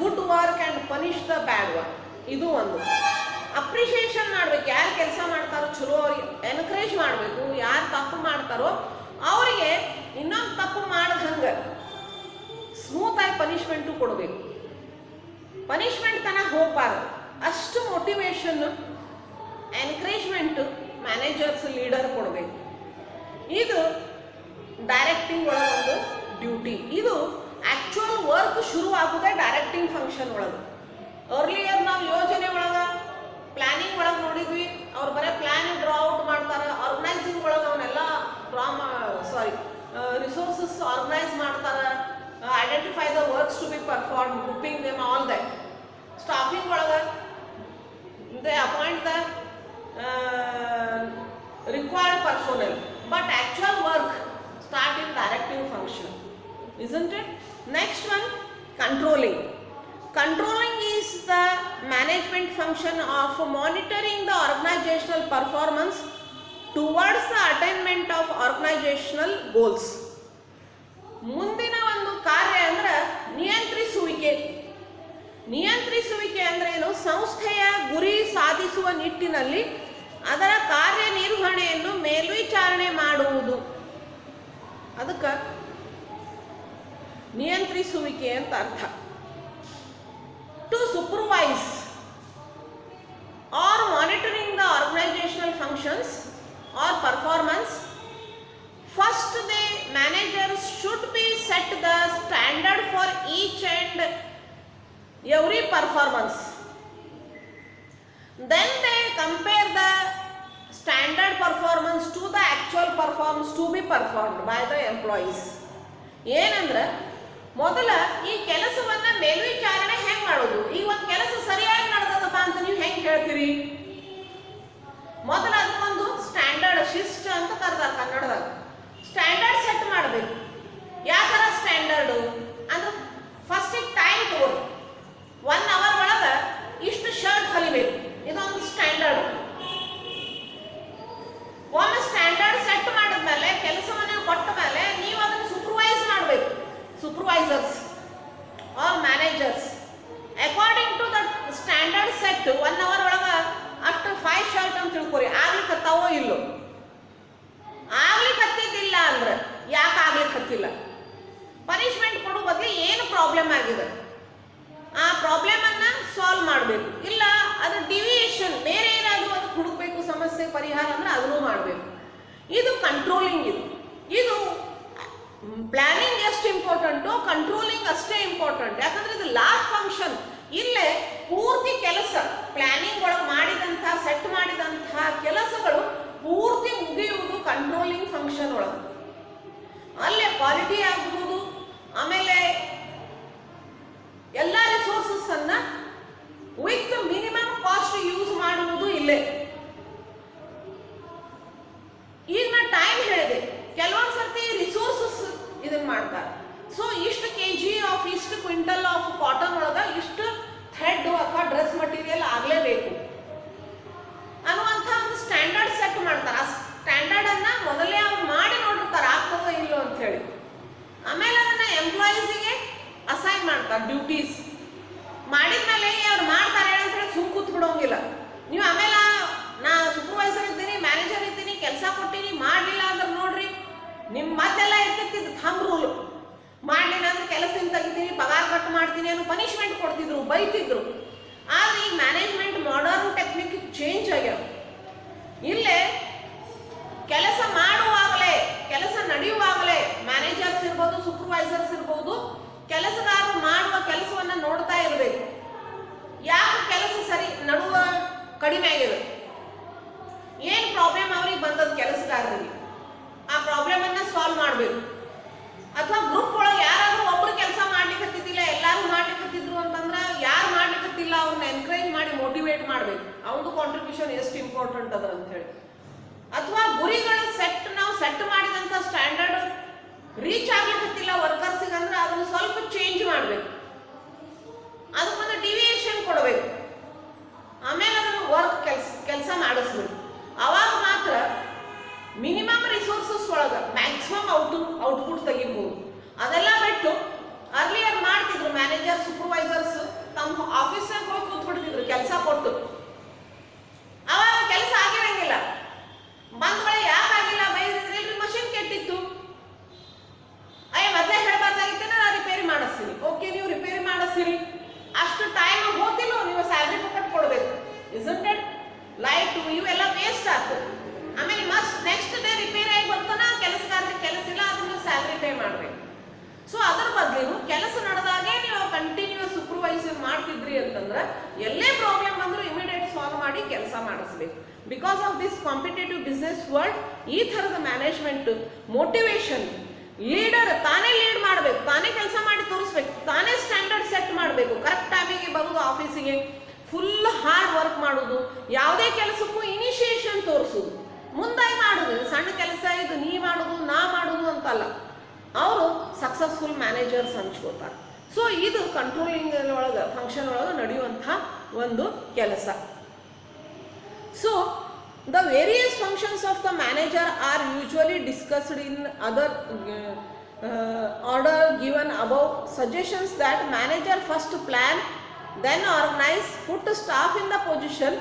good work and punish the bad work. ಇದು ಒಂದು ಅಪ್ರಿಷಿಯೇಷನ್ ಮಾಡಬೇಕು. ಯಾರು ಕೆಲಸ ಮಾಡ್ತಾರೋ ಚಲೋ ಅವ್ರಿಗೆ ಎನ್ಕರೇಜ್ ಮಾಡಬೇಕು. ಯಾರು ತಪ್ಪು ಮಾಡ್ತಾರೋ ಅವರಿಗೆ ಇನ್ನೊಂದು ತಪ್ಪು ಮಾಡದಂಗೆ ಸ್ಮೂತಾಗಿ ಪನಿಷ್ಮೆಂಟು ಕೊಡಬೇಕು. ಪನಿಷ್ಮೆಂಟ್ ತನಕ ಹೋಗಬಾರ್ದು, ಅಷ್ಟು ಮೋಟಿವೇಶನ್ ಎನ್ಕರೇಜ್ಮೆಂಟು ಮ್ಯಾನೇಜರ್ಸ್ ಲೀಡರ್ ಕೊಡಬೇಕು. ಇದು ಡೈರೆಕ್ಟಿಂಗ್ ಒಳಗೆ ಒಂದು ಡ್ಯೂಟಿ. ಇದು ಆ್ಯಕ್ಚುಯಲ್ ವರ್ಕ್ ಶುರು ಆಗೋದೇ ಡೈರೆಕ್ಟಿಂಗ್ ಫಂಕ್ಷನ್ ಒಳಗೆ. ಅರ್ಲಿಯರ್ ನಾವು ಯೋಜನೆ ಒಳಗೆ ಪ್ಲಾನಿಂಗ್ ಒಳಗೆ ನೋಡಿದ್ವಿ, ಅವ್ರು ಬರೀ ಪ್ಲಾನ್ ಡ್ರಾಔಟ್ ಮಾಡ್ತಾರೆ. ಆರ್ಗನೈಸಿಂಗ್ ಒಳಗೆ ಅವನ್ನೆಲ್ಲ ರಿಸೋರ್ಸಸ್ ಆರ್ಗನೈಸ್ ಮಾಡ್ತಾರೆ, identify the works to be perform, grouping them, all that. Staffing ಒಳಗೆ they appoint the required personnel, but actual work start in directing function, isn't it? Next one, controlling. Controlling is the management function of monitoring the organizational performance towards the attainment of organizational goals. ಮುಂದಿನ ಒಂದು ಕಾರ್ಯ ಅಂದ್ರೆ ನಿಯಂತ್ರಿಸುವಿಕೆ. ನಿಯಂತ್ರಿಸುವಿಕೆ ಅಂದ್ರೆ ಏನು? ಸಂಸ್ಥೆಯ ಗುರಿ ಸಾಧಿಸುವ ನಿಟ್ಟಿನಲ್ಲಿ ಅದರ ಕಾರ್ಯನಿರ್ವಹಣೆಯನ್ನು ಮೇಲ್ವಿಚಾರಣೆ ಮಾಡುವುದು. ಅದಕ್ಕೆ ನಿಯಂತ್ರಿಸುವಿಕೆ ಅಂತ ಅರ್ಥ. To supervise or monitoring the organizational functions or performance, first the managers should be set the standard for each and every performance. Then they compare the standard performance to the actual performance to be performed by the employees. ಏನಂದ್ರೆ ಮೊದಲ ಈ ಕೆಲಸವನ್ನ ಮೇಲ್ವಿಚಾರಣೆ ಹೆಂಗ್ ಮಾಡೋದು? ಈಗ ಒಂದು ಕೆಲಸ ಸರಿಯಾಗಿ ನಡೆದದಪ್ಪ ಅಂತ ನೀವು ಹೆಂಗ್ ಹೇಳ್ತೀರಿ? ಮೊದಲ ಅದಕ್ಕೊಂದು ಸ್ಟ್ಯಾಂಡರ್ಡ್, ಶಿಷ್ಟ ಅಂತ ಕರೆದಾರ ಕನ್ನಡದಾಗ. ಸ್ಟ್ಯಾಂಡರ್ಡ್ ಸೆಟ್ ಮಾಡಬೇಕು. ಯಾವ ಥರ ಸ್ಟ್ಯಾಂಡರ್ಡು ಅಂದ್ರೆ ಫಸ್ಟಿಗೆ ಟೈಮ್ ತಗೋರಿ, 1 hour ಒಳಗೆ ಇಷ್ಟು ಶರ್ಟ್ ಹೊಲಿಬೇಕು, ಇದೊಂದು ಸ್ಟ್ಯಾಂಡರ್ಡ್. ಒಮ್ಮೆ ಸ್ಟ್ಯಾಂಡರ್ಡ್ ಸೆಟ್ ಮಾಡಿದ್ಮೇಲೆ ಕೆಲಸವನ್ನ ಕೊಟ್ಟ ಮೇಲೆ ನೀವು ಅದನ್ನು ಸೂಪರ್ವೈಸ್ ಮಾಡಬೇಕು. supervisors or managers according to the standard set 1 hour ಒಳಗೆ ಅಷ್ಟು 5 ಶರ್ಟ್ ಅಂತ ತಿಳ್ಕೊರಿ. ಆಗ್ಲಿಕ್ಕತ್ತಾವೋ ಇಲ್ಲೋ? ಆಗ್ಲಿಕ್ಕತ್ತಿದ್ದಿಲ್ಲ ಅಂದ್ರೆ ಯಾಕೆ ಆಗ್ಲಿಕ್ಕತ್ತಿಲ್ಲ? ಪನಿಷ್ಮೆಂಟ್ ಕೊಡೋ ಬದಲು ಏನು ಪ್ರಾಬ್ಲಮ್ ಆಗಿದೆ ಆ ಪ್ರಾಬ್ಲಮನ್ನು ಸಾಲ್ವ್ ಮಾಡಬೇಕು. ಇಲ್ಲ ಅದು ಡಿವಿಯೇಷನ್ ಬೇರೆ ಏನಾದರೂ ಅದು ಹುಡುಕಬೇಕು, ಸಮಸ್ಯೆ ಪರಿಹಾರ ಅಂದ್ರೆ ಅದನ್ನು ಮಾಡಬೇಕು. ಇದು ಕಂಟ್ರೋಲಿಂಗ್. ಇದು ಪ್ಲಾನಿಂಗ್ ಎಷ್ಟು ಇಂಪಾರ್ಟೆಂಟು, ಕಂಟ್ರೋಲಿಂಗ್ ಅಷ್ಟೇ ಇಂಪಾರ್ಟೆಂಟ್. ಯಾಕಂದ್ರೆ ಇದು ಲಾಸ್ಟ್ ಫಂಕ್ಷನ್. ಇಲ್ಲೇ ಪೂರ್ತಿ ಕೆಲಸ ಪ್ಲಾನಿಂಗ್ ಒಳಗೆ ಮಾಡಿದಂತಹ ಸೆಟ್ ಮಾಡಿದಂತಹ ಕೆಲಸಗಳು ಪೂರ್ತಿ ಮುಗಿಯುವುದು ಕಂಟ್ರೋಲಿಂಗ್ ಫಂಕ್ಷನ್ ಒಳಗೆ. ಅಲ್ಲೇ ಕ್ವಾಲಿಟಿ ಆಗ್ಬೋದು, ಆಮೇಲೆ ಎಲ್ಲ ರಿಸೋರ್ಸಸ್ ಅನ್ನ ವಿತ್ ಮಿನಿಮಮ್ ಕಾಸ್ಟ್ ಯೂಸ್ ಮಾಡುವುದು ಇಲ್ಲೇ. ಈಗ ನಾ ಟೈಮ್ ಹೇಳಿದೆ, ಕೆಲವೊಂದು ಸರ್ತಿ ರಿಸೋರ್ಸಸ್ ಇದನ್ನ ಮಾಡ್ತಾರೆ. ಸೊ ಇಷ್ಟು kg ಆಫ್ ಇಷ್ಟು ಕ್ವಿಂಟಲ್ ಆಫ್ ಕಾಟನ್ ಒಳಗೆ ಡ್ಯೂಟೀಸ್. ಮಾಡಿದ್ಮೇಲೆ ಅವ್ರು ಮಾಡ್ತಾರೆ ಅಂತ ಹೇಳಿ ಸುಮ್ ಕೂತ್ ಬಿಡೋಂಗಿಲ್ಲ. ನೀವು ಆಮೇಲೆ ನಾ ಸೂಪರ್ವೈಸರ್ ಇದ್ದೀನಿ, ಮ್ಯಾನೇಜರ್ ಇದ್ದೀನಿ, ಕೆಲಸ ಕೊಟ್ಟಿನಿ, ಮಾಡಲಿಲ್ಲ ಅಂದ್ರೆ ನೋಡ್ರಿ ನಿಮ್ಮ ಮತ್ತೆಲ್ಲ ಇರ್ತಿತ್ತು ಥಂಬ್ ರೂಲ್. ಮಾಡಲಿಲ್ಲ ಅಂದ್ರೆ ಕೆಲಸದಿಂದ ತೆಗಿತೀನಿ, ಪಗಾರ ಕಟ್ ಮಾಡ್ತೀನಿ ಅನ್ನೋ ಪನಿಷ್ಮೆಂಟ್ ಕೊಡ್ತಿದ್ರು, ಬೈತಿದ್ರು. ಆದರೆ ಈಗ ಮ್ಯಾನೇಜ್ಮೆಂಟ್ ಮಾಡರ್ನ್ ಟೆಕ್ನಿಕ್ ಚೇಂಜ್ ಆಗ್ಯಾವ. ಇಲ್ಲೇ ಕೆಲಸ ಮಾಡುವಾಗಲೇ, ಕೆಲಸ ನಡೆಯುವಾಗಲೇ ಮ್ಯಾನೇಜರ್ಸ್ ಇರ್ಬೋದು, ಸೂಪರ್ವೈಸರ್ಸ್ ಇರ್ಬೋದು, ಕೆಲಸಗಾರರು ಮಾಡುವ ಕೆಲಸವನ್ನು ನೋಡ್ತಾ ಇರಬೇಕು. ಯಾಕೆ ಕೆಲಸ ಸರಿ ನಡುವ ಕಡಿಮೆ ಆಗಿದೆ, ಏನು ಪ್ರಾಬ್ಲಮ್ ಅವ್ರಿಗೆ ಬಂದದ್ದು ಕೆಲಸಗಾರರಿಗೆ, ಆ ಪ್ರಾಬ್ಲಮನ್ನು ಸಾಲ್ವ್ ಮಾಡಬೇಕು. ಅಥವಾ ಗ್ರೂಪ್ ಒಳಗೆ ಯಾರಾದರೂ ಒಬ್ರು ಕೆಲಸ ಮಾಡ್ಲಿಕ್ಕತ್ತಿದ್ದಿಲ್ಲ, ಎಲ್ಲರೂ ಮಾಡ್ಲಿಕ್ಕತ್ತಿದ್ರು ಅಂತಂದ್ರೆ ಯಾರು ಮಾಡ್ಲಿಕ್ಕತ್ತಿಲ್ಲ ಅವ್ರನ್ನ ಎನ್ಕರೇಜ್ ಮಾಡಿ ಮೋಟಿವೇಟ್ ಮಾಡಬೇಕು, ಅವ್ರದ್ದು ಕಾಂಟ್ರಿಬ್ಯೂಷನ್ ಎಷ್ಟು ಇಂಪಾರ್ಟೆಂಟ್ ಅದ ಅಂತ ಹೇಳಿ. ಅಥವಾ ಗುರಿಗಳ ನಾವು ಸೆಟ್ ಮಾಡಿದಂಥ ಸ್ಟ್ಯಾಂಡರ್ಡ್ ರೀಚ್ ಆಗ್ಲಿಕ್ಕತ್ತಿಲ್ಲ ವರ್ಕರ್ಸಿಗೆ ಅಂದ್ರೆ ಅದನ್ನು ಸ್ವಲ್ಪ ಚೇಂಜ್ ಮಾಡಬೇಕು, ಅದಕ್ಕೊಂದು ಡಿವಿಯೇಷನ್ ಕೊಡಬೇಕು. ಆಮೇಲೆ ಅದನ್ನು ಕೆಲಸ ಮಾಡಿಸ್ಬೇಕು. ಅವಾಗ ಮಾತ್ರ ಮಿನಿಮಮ್ ರಿಸೋರ್ಸಸ್ ಒಳಗೆ ಮ್ಯಾಕ್ಸಿಮಮ್ ಔಟ್ಪುಟ್ ತೆಗಿಬಹುದು. ಅದೆಲ್ಲ ಬಿಟ್ಟು ಅರ್ಲಿಯರ್ ಮಾಡ್ತಿದ್ರು ಮ್ಯಾನೇಜರ್, ಸೂಪರ್ವೈಸರ್ಸ್ ತಮ್ಮ ಆಫೀಸಾಗ ಹೋಗಿ ಕೂತ್ಬಿಡ್ತಿದ್ರು ಕೆಲಸ ಕೊಟ್ಟು. ಅವಾಗ ಕೆಲಸ ಆಗಿರಂಗಿಲ್ಲ. ಬಂದ್ಗಳೇ ಯಾಕೆ ಆಗಿಲ್ಲ ಬೈದಿದ್ರೆ ಇಲ್ರಿ ಮಷಿನ್ ಕೆಟ್ಟಿತ್ತು, ಮೊದಲೇ ಹೇಳಬಾರ್ದಾಗಿತ್ತು, ನಾನು ರಿಪೇರಿ ಮಾಡಿಸ್ತೀನಿ. ಓಕೆ, ನೀವು ರಿಪೇರಿ ಮಾಡಿಸ್ತೀರಿ, ಅಷ್ಟು ಟೈಮ್ ಹೋಗ್ತಿಲ್ಲ, ನೀವು ಸ್ಯಾಲ್ರಿ ಪಕ್ಕಟ್ ಕೊಡಬೇಕು. Isn't it? ಲೈಟ್ ಇವೆಲ್ಲ ವೇಸ್ಟ್ ಆಗ್ತದೆ. ಆಮೇಲೆ ನೆಕ್ಸ್ಟ್ ಡೇ ರಿಪೇರಿ ಆಗಿ ಬರ್ತಾನ, ಕೆಲಸಗಾರರಿಗೆ ಕೆಲಸ ಇಲ್ಲ, ಅದನ್ನು ಸ್ಯಾಲ್ರಿ ಪೇ ಮಾಡಬೇಕು. ಸೊ ಅದ್ರ ಬಗ್ಗೆನೂ ಕೆಲಸ ನಡೆದಾಗೆ ನೀವು ಕಂಟಿನ್ಯೂಸ್ ಸೂಪರ್ವೈಸರ್ ಮಾಡ್ತಿದ್ರಿ ಅಂತಂದ್ರೆ ಎಲ್ಲೇ ಪ್ರಾಬ್ಲಮ್ ಬಂದರೂ ಇಮಿಡಿಯೇಟ್ ಸಾಲ್ವ್ ಮಾಡಿ ಕೆಲಸ ಮಾಡಿಸ್ಬೇಕು. Because of this competitive business world ಈ ಥರದ ಮ್ಯಾನೇಜ್ಮೆಂಟ್ ಮೋಟಿವೇಶನ್, ಲೀಡರ್ ತಾನೇ ಲೀಡ್ ಮಾಡಬೇಕು, ತಾನೇ ಕೆಲಸ ಮಾಡಿ ತೋರಿಸ್ಬೇಕು, ತಾನೇ ಸ್ಟ್ಯಾಂಡರ್ಡ್ ಸೆಟ್ ಮಾಡಬೇಕು. ಕರೆಕ್ಟ್ ಟೈಮಿಗೆ ಬರೋದು ಆಫೀಸಿಗೆ, ಫುಲ್ ಹಾರ್ಡ್ ವರ್ಕ್ ಮಾಡೋದು, ಯಾವುದೇ ಕೆಲಸಕ್ಕೂ ಇನಿಷಿಯೇಷನ್ ತೋರಿಸೋದು, ಮುಂದಾಗಿ ಮಾಡೋದು. ಸಣ್ಣ ಕೆಲಸ ಇದು ನೀ ಮಾಡೋದು ನಾ ಮಾಡೋದು ಅಂತಲ್ಲ, ಅವರು ಸಕ್ಸಸ್ಫುಲ್ ಮ್ಯಾನೇಜರ್ಸ್ ಹಂಚ್ಕೋತಾರೆ. ಸೊ ಇದು ಕಂಟ್ರೋಲಿಂಗ್ ಒಳಗೆ ಫಂಕ್ಷನ್ ಒಳಗೆ ನಡೆಯುವಂಥ ಒಂದು ಕೆಲಸ. So the various functions of the manager are usually discussed in other order given above. Suggestions that manager first plan, then organize, put staff in the position,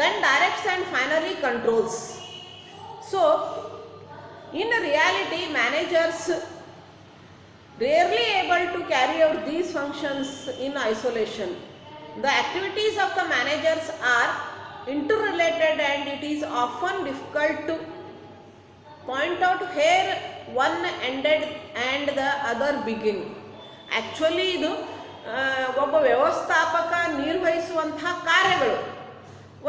then directs and finally controls. So in reality managers rarely able to carry out these functions in isolation. The activities of the managers are interrelated and it is often difficult to point out where one ended and the other begin. Actually ಇದು ಒಬ್ಬ ವ್ಯವಸ್ಥಾಪಕ ನಿರ್ವಹಿಸುವಂಥ ಕಾರ್ಯಗಳು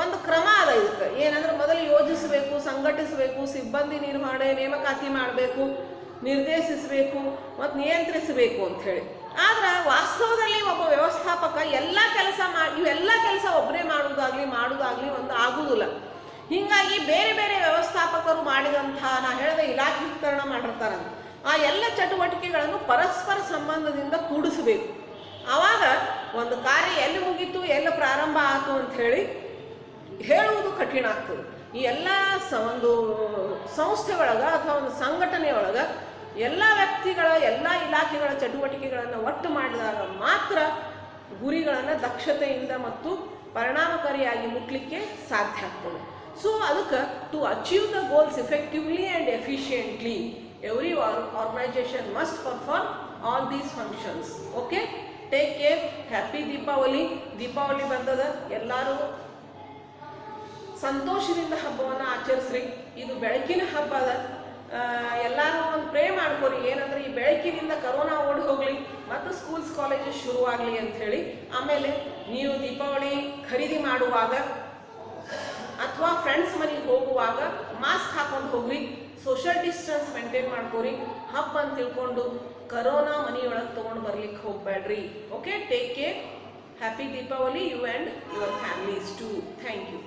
ಒಂದು ಕ್ರಮ ಅದ. ಇದಕ್ಕೆ ಏನಂದ್ರೆ ಮೊದಲು ಯೋಜಿಸಬೇಕು, ಸಂಘಟಿಸಬೇಕು, ಸಿಬ್ಬಂದಿ ನಿರ್ವಹಣೆ, ನೇಮಕಾತಿ ಮಾಡಬೇಕು, ನಿರ್ದೇಶಿಸಬೇಕು ಮತ್ತು ನಿಯಂತ್ರಿಸಬೇಕು ಅಂಥೇಳಿ. ಆದ್ರೆ ವಾಸ್ತವದಲ್ಲಿ ಒಬ್ಬ ವ್ಯವಸ್ಥಾಪಕ ಇವೆಲ್ಲ ಕೆಲಸ ಒಬ್ಬರೇ ಮಾಡುವುದಾಗಲಿ ಒಂದು ಆಗುವುದಿಲ್ಲ. ಹೀಗಾಗಿ ಬೇರೆ ಬೇರೆ ವ್ಯವಸ್ಥಾಪಕರು ಮಾಡಿದಂಥ ನಾ ಹೇಳಿದ ಇಲಾಖೀಕರಣ ಮಾಡಿರ್ತಾರೆ, ಆ ಎಲ್ಲ ಚಟುವಟಿಕೆಗಳನ್ನು ಪರಸ್ಪರ ಸಂಬಂಧದಿಂದ ಕೂಡಿಸಬೇಕು. ಆವಾಗ ಒಂದು ಕಾರ್ಯ ಎಲ್ಲಿ ಮುಗೀತು, ಎಲ್ಲಿ ಪ್ರಾರಂಭ ಆಯಿತು ಅಂಥೇಳಿ ಹೇಳುವುದು ಕಠಿಣ ಆಗ್ತದೆ. ಈ ಎಲ್ಲ ಒಂದು ಸಂಸ್ಥೆ ಒಳಗೆ ಅಥವಾ ಒಂದು ಸಂಘಟನೆ ಒಳಗೆ ಎಲ್ಲ ವ್ಯಕ್ತಿಗಳ, ಎಲ್ಲ ಇಲಾಖೆಗಳ ಚಟುವಟಿಕೆಗಳನ್ನು ಒಟ್ಟು ಮಾಡಿದಾಗ ಮಾತ್ರ ಗುರಿಗಳನ್ನು ದಕ್ಷತೆಯಿಂದ ಮತ್ತು ಪರಿಣಾಮಕಾರಿಯಾಗಿ ಮುಟ್ಲಿಕ್ಕೆ ಸಾಧ್ಯ ಆಗ್ತದೆ. ಸೊ ಅದಕ್ಕೆ to achieve the goals effectively and efficiently every organisation must perform all these functions. Okay, take care. Happy Deepavali. Deepavali ಬಂದದ, ಎಲ್ಲರೂ ಸಂತೋಷದಿಂದ ಹಬ್ಬವನ್ನು ಆಚರಿಸ್ರಿ. ಇದು ಬೆಳಕಿನ ಹಬ್ಬ ಅದ. ಎಲ್ಲರೂ ಒಂದು ಪ್ರೇ ಮಾಡ್ಕೊರಿ, ಏನಂದ್ರೆ ಈ ಬೆಳಕಿನಿಂದ ಕರೋನಾ ಓಡಿ ಹೋಗಲಿ ಮತ್ತು ಸ್ಕೂಲ್ಸ್ ಕಾಲೇಜಸ್ ಶುರುವಾಗಲಿ ಅಂಥೇಳಿ. ಆಮೇಲೆ ನೀವು ದೀಪಾವಳಿ ಖರೀದಿ ಮಾಡುವಾಗ ಅಥವಾ ಫ್ರೆಂಡ್ಸ್ ಮನೆಗೆ ಹೋಗುವಾಗ ಮಾಸ್ಕ್ ಹಾಕೊಂಡು ಹೋಗ್ರಿ, ಸೋಷಿಯಲ್ ಡಿಸ್ಟೆನ್ಸ್ ಮೇಂಟೈನ್ ಮಾಡ್ಕೋರಿ. ಹಬ್ಬ ಅಂತ ತಿಳ್ಕೊಂಡು ಕರೋನಾ ಮನೆಯೊಳಗೆ ತೊಗೊಂಡು ಬರ್ಲಿಕ್ಕೆ ಹೋಗಬೇಡ್ರಿ. Okay, take care. Happy Deepavali, you and your families too. Thank you.